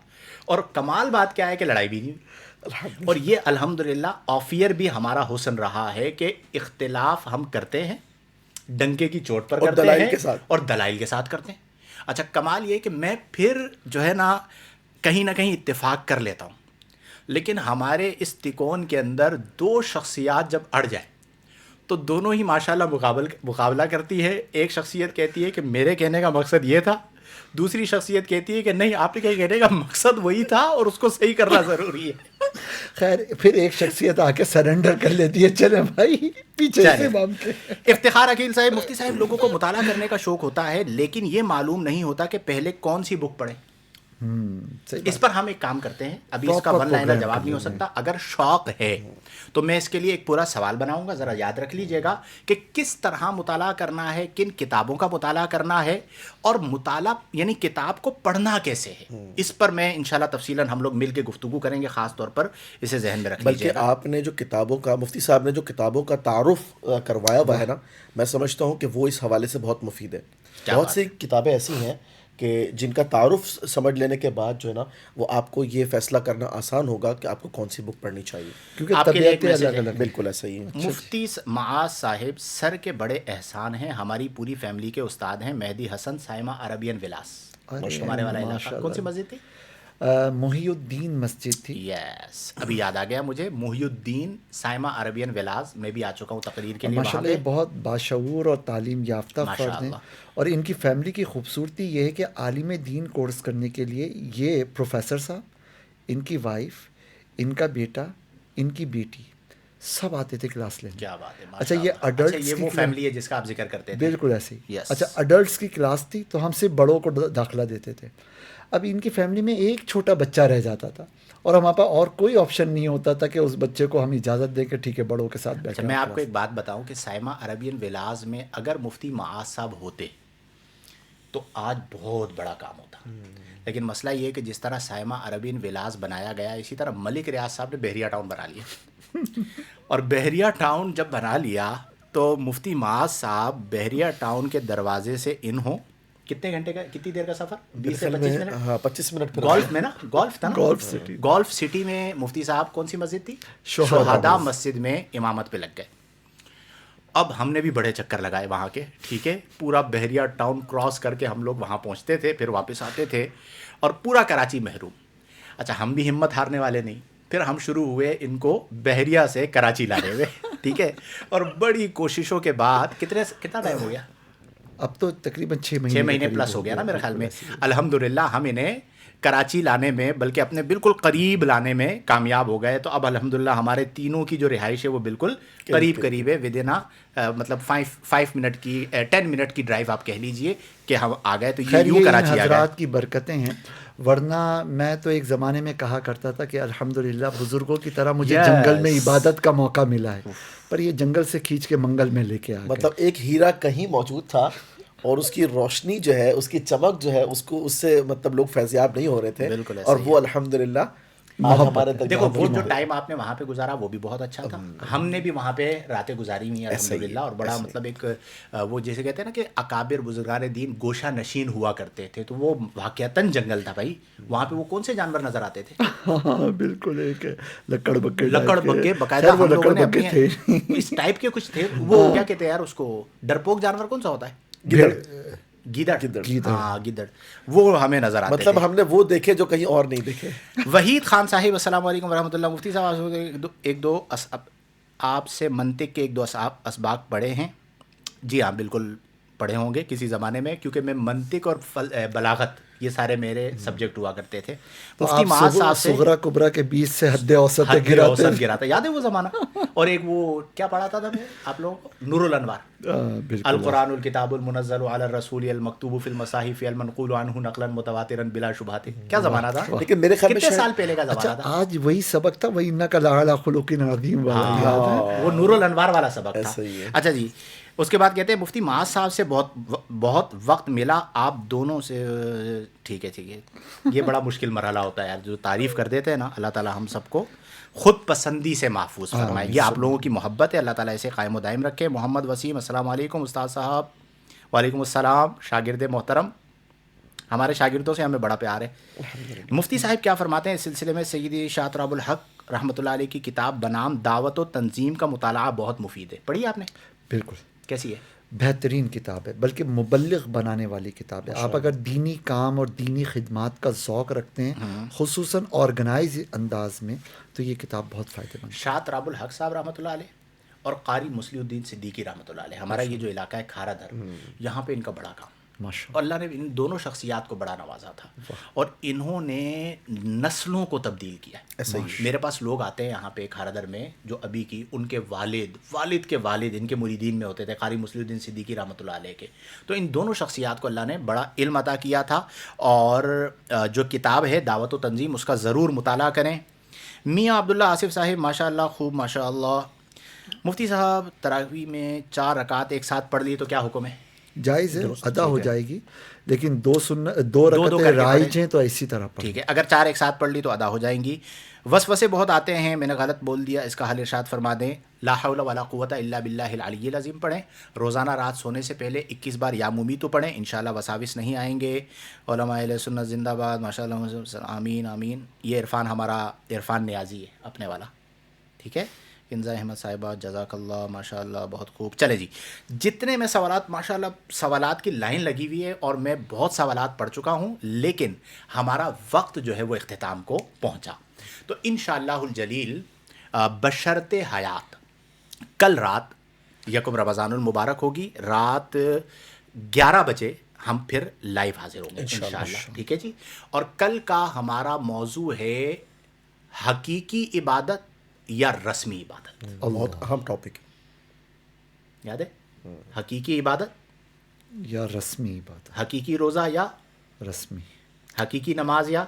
اور کمال بات کیا ہے کہ لڑائی بھی نہیں ہوئی۔ اور یہ الحمدللہ آفیئر بھی ہمارا حسن رہا ہے کہ اختلاف ہم کرتے ہیں، ڈنکے کی چوٹ پر اور کرتے دلائل ہیں کے ساتھ، اور دلائل کے ساتھ کرتے ہیں۔ اچھا، کمال یہ کہ میں پھر جو ہے نا کہیں نہ کہیں اتفاق کر لیتا ہوں، لیکن ہمارے اس تکون کے اندر 2 شخصیات جب اڑ جائیں تو دونوں ہی ماشاءاللہ مقابلہ کرتی ہے۔ ایک شخصیت کہتی ہے کہ میرے کہنے کا مقصد یہ تھا، دوسری شخصیت کہتی ہے کہ نہیں، آپ کے کہنے کا مقصد وہی تھا اور اس کو صحیح کرنا ضروری ہے۔ خیر، پھر ایک شخصیت آ کے سرنڈر کر لیتی ہے، چلے بھائی پیچھے سے بام کے۔ افتخار عقیل صاحب، مفتی صاحب، لوگوں کو مطالعہ کرنے کا شوق ہوتا ہے، لیکن یہ معلوم نہیں ہوتا کہ پہلے کون سی بک پڑھیں۔ اس پر ہم ایک کام کرتے ہیں، ابھی اس کا ون لائنر جواب نہیں ہو سکتا، اگر شوق ہے تو میں اس کے لیے ایک پورا سوال بناؤں گا، ذرا یاد رکھ لیجئے گا کہ کس طرح مطالعہ کرنا ہے، کن کتابوں کا مطالعہ کرنا ہے، اور مطالعہ یعنی کتاب کو پڑھنا کیسے ہے۔ اس پر میں انشاءاللہ تفصیلاً ہم لوگ مل کے گفتگو کریں گے، خاص طور پر اسے ذہن میں رکھ لیجئے بلکہ گا۔ آپ نے جو کتابوں کا، مفتی صاحب نے جو کتابوں کا تعارف کروایا ہوا ہے نا، میں سمجھتا ہوں کہ وہ اس حوالے سے بہت مفید ہے۔ بہت سی کتابیں ایسی ہیں کہ جن کا تعارف سمجھ لینے کے بعد جو ہے نا وہ آپ کو یہ فیصلہ کرنا آسان ہوگا کہ آپ کو کون سی بک پڑھنی چاہیے، کیونکہ آپ کے لیے ایک طبیعتیں میسج الگ ہے۔ الگ ہیں۔ بالکل ایسا ہی ہے۔ مفتی معاذ صاحب سر کے بڑے احسان ہیں، ہماری پوری فیملی کے استاد ہیں، مہدی حسن سائمہ عربین ولاس، ہمارے والا علاقہ۔ کون سی مسجد تھی؟ محی الدین مسجد تھی۔ یس، ابھی یاد آ گیا مجھے، محی الدین سائمہ عربین ولاس، میں بھی آ چکا ہوں تقریر کے لیے وہاں ماشاء پہ۔ اللہ یہ بہت باشعور اور تعلیم یافتہ فرد ہیں، اور ان کی فیملی کی خوبصورتی یہ ہے کہ عالم دین کورس کرنے کے لیے یہ پروفیسر صاحب، ان کی وائف، ان کا بیٹا، ان کی بیٹی سب آتے تھے کلاس لینے۔ کیا بات ہے، اچھا، یہ اڈلٹس یہ کی وہ فیملی ہے جس کا آپ ذکر کرتے تھے۔ بالکل ایسے ہی۔ Yes. اچھا، اڈلٹس کی کلاس تھی تو ہم سے بڑوں کو داخلہ دیتے تھے۔ اب ان کی فیملی میں ایک چھوٹا بچہ رہ جاتا تھا اور ہمارے پاس اور کوئی آپشن نہیں ہوتا تھا کہ اس بچے کو ہم اجازت دیں کہ ٹھیک ہے بڑوں کے ساتھ بیٹھیں۔ میں آپ کو ایک بات بتاؤں کہ سائمہ عربین ولاس میں اگر مفتی معاذ صاحب ہوتے تو آج بہت بڑا کام ہوتا، لیکن مسئلہ یہ ہے کہ جس طرح سائمہ عربین ولاس بنایا گیا، اسی طرح ملک ریاض صاحب نے بحریہ ٹاؤن بنا لیا، اور بحریہ ٹاؤن جب بنا لیا تو مفتی معاذ صاحب بحریہ ٹاؤن کے دروازے سے ان ہوں، کتنے گھنٹے کا، کتنی دیر کا سفر؟ 20 سے 25 منٹ۔ ہاں 25 منٹ پھر گولف میں نا، گولف تھا نا، گولف سٹی۔ گولف سٹی میں مفتی صاحب کون سی مسجد تھی؟ شہداء شہداء مسجد میں امامت پہ لگ گئے۔ اب ہم نے بھی بڑے چکر لگائے وہاں کے، ٹھیک ہے، پورا بحریہ ٹاؤن کراس کر کے ہم لوگ وہاں پہنچتے تھے، پھر واپس آتے تھے، اور پورا کراچی محروم۔ اچھا، ہم بھی ہمت ہارنے والے نہیں، پھر ہم شروع ہوئے ان کو بحریہ سے کراچی لانے ہوئے، ٹھیک ہے، اور بڑی کوششوں کے بعد کتنا ٹائم ہو گیا؟ اب تو تقریباً 6 6 مہینے پلس ہو گیا نا میرے خیال میں. الحمدللہ ہم انہیں کراچی لانے میں بلکہ اپنے بالکل قریب لانے میں کامیاب ہو گئے. تو اب الحمدللہ ہمارے تینوں کی جو رہائش ہے وہ بالکل قریب قریب ہے. ودن مطلب 5 منٹ کی 10 منٹ کی ڈرائیو آپ کہہ لیجئے کہ ہم آ گئے. تو خیر یوں یہ ان کراچی آ گئے. حضرات کی برکتیں ہیں، ورنہ میں تو ایک زمانے میں کہا کرتا تھا کہ الحمدللہ بزرگوں کی طرح مجھے جنگل میں عبادت کا موقع ملا ہے، پر یہ جنگل سے کھینچ کے منگل میں لے کے آ گئے. مطلب ایک ہیرا کہیں موجود تھا اور اس کی روشنی جو ہے، اس کی چمک جو ہے، اس سے مطلب لوگ فیضیاب نہیں ہو رہے تھے. بالکل ایسا اور وہ الحمدللہ آج ہمارے تک دیکھو وہ جو ٹائم آپ نے وہاں پہ گزارا وہ بھی بہت اچھا تھا. ہم نے بھی وہاں پہ راتیں گزاری ہوئی ہیں الحمدللہ. اور بڑا مطلب ایک وہ جیسے کہتے ہیں نا کہ اکابر بزرگان دین گوشہ نشین ہوا کرتے تھے، تو وہ واقعتاً جنگل تھا بھائی. وہاں پہ وہ کون سے جانور نظر آتے تھے؟ ہاں بالکل ایک لکڑ بگے باقاعدہ ہم لوگوں نے اپنے اس ٹائپ کے کچھ تھے. وہ کیا کہتے ہیں یار اس کو، ڈرپوک جانور کون سا ہوتا ہے؟ گیدڑ. ہاں گیدڑ، وہ ہمیں نظر آتے مطلب ہم نے وہ دیکھے جو کہیں اور نہیں دیکھے. وحید خان صاحب السلام علیکم ورحمۃ اللہ. مفتی صاحب ایک دو آپ سے منطق کے 1-2 اسباق پڑھے ہیں؟ جی ہاں بالکل پڑھے ہوں گے کسی زمانے میں، کیونکہ میں منطق اور بلاغت یہ سارے میرے سبجیکٹ ہوا کرتے تھے. مفتی معاذ صاحب سے صغرا کبرا کے 20 سے حد اوسط گرا تھا، یاد ہے وہ زمانہ؟ اور ایک وہ کیا پڑھا تھا آپ لوگوں کو، نور الانوار. القرآن الکتاب المنزل علی الرسول المکتوب فی المصاحف المنقول عنہ نقلا متواترا بلا شبہات. کیا زمانہ تھا؟ لیکن میرے خیال میں کتنے سال پہلے کا زمانہ تھا. آج وہی سبق تھا، وہی انک لعلی خلق عظیم والا یاد ہے، وہ نور الانوار والا سبق تھا. اچھا جی، اس کے بعد کہتے ہیں مفتی معاذ صاحب سے بہت وقت ملا آپ دونوں سے. ٹھیک ہے یہ بڑا مشکل مرحلہ ہوتا ہے یار، جو تعریف کر دیتے ہیں نا. اللہ تعالیٰ ہم سب کو خود پسندی سے محفوظ فرمائے. یہ آپ لوگوں کی محبت ہے، اللہ تعالیٰ اسے قائم و دائم رکھے. محمد وسیم السلام علیکم استاد صاحب. وعلیکم السلام. شاگرد محترم، ہمارے شاگردوں سے ہمیں بڑا پیار ہے. مفتی صاحب کیا فرماتے ہیں اس سلسلے میں؟ سیدی شاہ تراب الحق رحمۃ اللہ علیہ کی کتاب بنام دعوت و تنظیم کا مطالعہ بہت مفید ہے. پڑھی آپ نے؟ بالکل. کیسی ہے؟ بہترین کتاب ہے، بلکہ مبلغ بنانے والی کتاب ہے. آپ اگر دینی کام اور دینی خدمات کا ذوق رکھتے ہیں، خصوصاً آرگنائز انداز میں، تو یہ کتاب بہت فائدہ مند ہے. شاہ تراب الحق صاحب رحمۃ اللہ علیہ اور قاری مسلی الدین صدیقی رحمۃ اللہ علیہ، ہمارا یہ جو علاقہ ہے کھارا در، یہاں پہ ان کا بڑا کام. اور اللہ نے ان دونوں شخصیات کو بڑا نوازا تھا، اور انہوں نے نسلوں کو تبدیل کیا. میرے پاس لوگ آتے ہیں یہاں پہ کھارا در میں جو ابھی کی ان کے والد کے والد ان کے مریدین میں ہوتے تھے، قاری مسلی الدین صدیقی رحمۃ اللہ علیہ کے. تو ان دونوں شخصیات کو اللہ نے بڑا علم عطا کیا تھا. اور جو کتاب ہے دعوت و تنظیم، اس کا ضرور مطالعہ کریں. میاں عبداللہ آصف صاحب ماشاء اللہ خوب ماشاء اللہ. مفتی صاحب تراویح میں 4 رکعت ایک ساتھ پڑھ لی تو کیا حکم ہے؟ جائز ہے، ادا ہو جائے گی، لیکن 2 رکعتیں رائج ہیں تو اسی طرح پڑھیں. ٹھیک ہے، اگر 4 ایک ساتھ پڑھ لی تو ادا ہو جائیں گی. وسوسے بہت آتے ہیں، میں نے غلط بول دیا، اس کا حل ارشاد فرما دیں. لا حول ولا قوت الا باللہ العلی العظیم پڑھیں. روزانہ رات سونے سے پہلے 21 بار یا مومی تو پڑھیں، انشاءاللہ وساوس نہیں آئیں گے. علماء اہل سنت زندہ باد، ماشاءاللہ، آمین آمین. یہ عرفان ہمارا عرفان نیازی ہے اپنے والا. ٹھیک ہے، کنزا احمد صاحبہ جزاک اللہ ماشاء اللہ بہت خوب. چلے جی، جتنے میں سوالات ماشاء اللہ سوالات کی لائن لگی ہوئی ہے اور میں بہت سوالات پڑھ چکا ہوں، لیکن ہمارا وقت جو ہے وہ اختتام کو پہنچا. تو انشاءاللہ الجلیل بشرط حیات کل رات 1 رمضان المبارک ہوگی، رات 11 بجے ہم پھر لائیو حاضر ہوں گے انشاءاللہ. ٹھیک ہے جی. اور کل کا ہمارا موضوع ہے حقیقی عبادت یا رسمی عبادت. بہت اہم ٹاپک یاد ہے؟ حقیقی عبادت یا رسمی عبادت، حقیقی روزہ یا رسمی، حقیقی نماز یا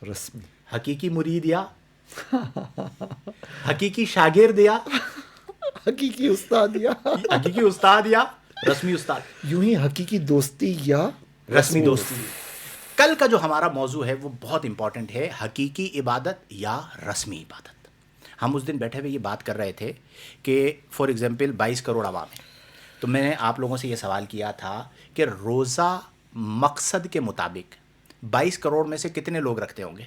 رسمی، حقیقی مرید یا حقیقی شاگرد یا حقیقی استاد یا حقیقی استاد یا رسمی استاد، یوں ہی حقیقی دوستی یا رسمی دوستی. کل کا جو ہمارا موضوع ہے وہ بہت امپورٹنٹ ہے، حقیقی عبادت یا رسمی عبادت. ہم اس دن بیٹھے ہوئے یہ بات کر رہے تھے کہ فار ایگزامپل 22 کروڑ عوام ہیں، تو میں نے آپ لوگوں سے یہ سوال کیا تھا کہ روزہ مقصد کے مطابق 22 کروڑ میں سے کتنے لوگ رکھتے ہوں گے؟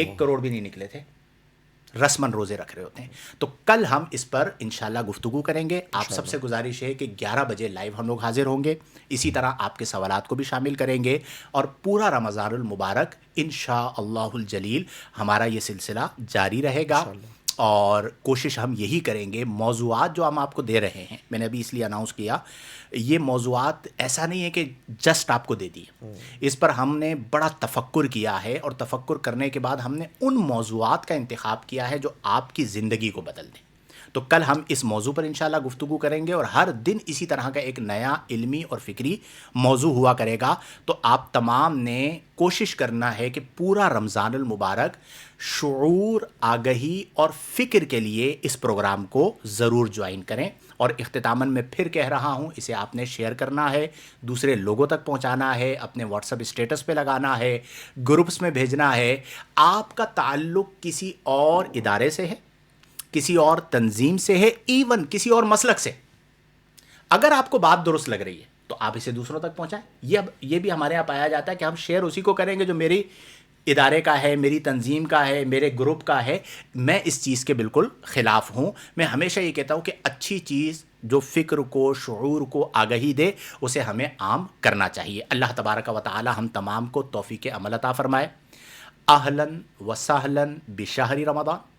1 کروڑ بھی نہیں نکلے تھے رسماً روزے رکھ رہے ہوتے ہیں. تو کل ہم اس پر انشاءاللہ گفتگو کریں گے. آپ سب سے گزارش ہے کہ 11 بجے لائیو ہم لوگ حاضر ہوں گے. اسی طرح آپ کے سوالات کو بھی شامل کریں گے، اور پورا رمضان المبارک انشاءاللہ الجلیل ہمارا یہ سلسلہ جاری رہے گا. اور کوشش ہم یہی کریں گے. موضوعات جو ہم آپ کو دے رہے ہیں، میں نے ابھی اس لیے اناؤنس کیا، یہ موضوعات ایسا نہیں ہے کہ جسٹ آپ کو دے دیے. اس پر ہم نے بڑا تفکر کیا ہے، اور تفکر کرنے کے بعد ہم نے ان موضوعات کا انتخاب کیا ہے جو آپ کی زندگی کو بدل دیں. تو کل ہم اس موضوع پر انشاءاللہ گفتگو کریں گے، اور ہر دن اسی طرح کا ایک نیا علمی اور فکری موضوع ہوا کرے گا. تو آپ تمام نے کوشش کرنا ہے کہ پورا رمضان المبارک شعور، آگہی اور فکر کے لیے اس پروگرام کو ضرور جوائن کریں. اور اختتاماً میں پھر کہہ رہا ہوں، اسے آپ نے شیئر کرنا ہے، دوسرے لوگوں تک پہنچانا ہے، اپنے واٹس ایپ اسٹیٹس پہ لگانا ہے، گروپس میں بھیجنا ہے. آپ کا تعلق کسی اور ادارے سے ہے، کسی اور تنظیم سے ہے، ایون کسی اور مسلک سے، اگر آپ کو بات درست لگ رہی ہے تو آپ اسے دوسروں تک پہنچائیں. یہ بھی ہمارے یہاں پایا جاتا ہے کہ ہم شیئر اسی کو کریں گے جو میری ادارے کا ہے، میری تنظیم کا ہے، میرے گروپ کا ہے. میں اس چیز کے بالکل خلاف ہوں. میں ہمیشہ یہ کہتا ہوں کہ اچھی چیز جو فکر کو، شعور کو آگہی دے، اسے ہمیں عام کرنا چاہیے. اللہ تبارک و تعالی ہم تمام کو توفیق عمل عطا فرمائے. اہلاً و سہلاً بشہر رمضان،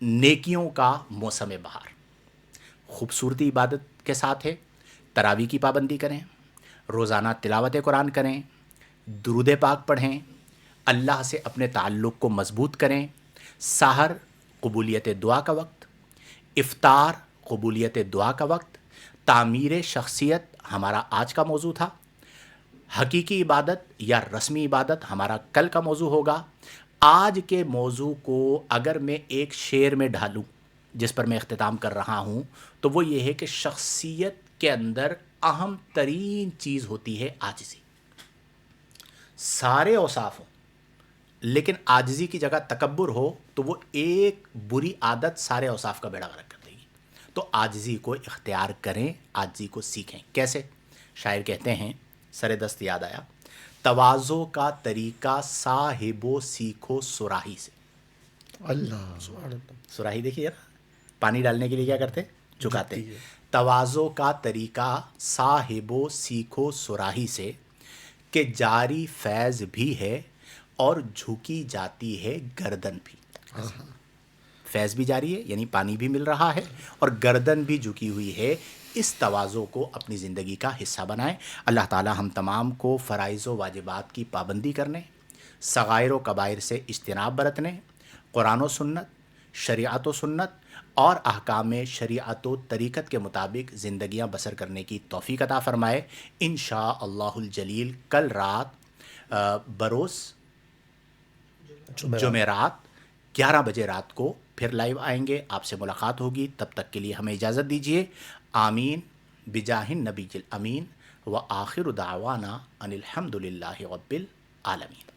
نیکیوں کا موسم بہار. خوبصورتی عبادت کے ساتھ ہے. تراویح کی پابندی کریں، روزانہ تلاوت قرآن کریں، درود پاک پڑھیں، اللہ سے اپنے تعلق کو مضبوط کریں. سحر قبولیت دعا کا وقت، افطار قبولیت دعا کا وقت. تعمیر شخصیت ہمارا آج کا موضوع تھا. حقیقی عبادت یا رسمی عبادت ہمارا کل کا موضوع ہوگا. آج کے موضوع کو اگر میں ایک شعر میں ڈھالوں جس پر میں اختتام کر رہا ہوں، تو وہ یہ ہے کہ شخصیت کے اندر اہم ترین چیز ہوتی ہے عاجزی. سارے اوصاف ہوں لیکن عاجزی کی جگہ تکبر ہو تو وہ ایک بری عادت سارے اوصاف کا بیڑا غرق کر دے گی. تو عاجزی کو اختیار کریں، عاجزی کو سیکھیں. کیسے؟ شاعر کہتے ہیں، سر دست یاد آیا، تواضع کا طریقہ صاحب و سیکھو سراہی سے. اللہ. سراہی دیکھیے نا، پانی ڈالنے کے لیے کیا کرتے؟ جھکاتے. تواضع کا طریقہ صاحب و سیکھو سراہی سے، کہ جاری فیض بھی ہے اور جھکی جاتی ہے گردن بھی. فیض بھی جاری ہے یعنی پانی بھی مل رہا ہے، اور گردن بھی جھکی ہوئی ہے. اس تواضع کو اپنی زندگی کا حصہ بنائیں. اللہ تعالی ہم تمام کو فرائض و واجبات کی پابندی کرنے، صغائر و کبائر سے اجتناب برتنے، قرآن و سنت، شریعت و سنت اور احکام شریعت و طریقت کے مطابق زندگیاں بسر کرنے کی توفیق عطا فرمائے. انشاء اللہ الجلیل کل رات بروز جمعرات 11 بجے رات کو پھر لائیو آئیں گے، آپ سے ملاقات ہوگی. تب تک کے لیے ہمیں اجازت دیجیے. آمین بجاہ النبی الامین، وآخر دعوانا ان الحمد للہ رب العالمین.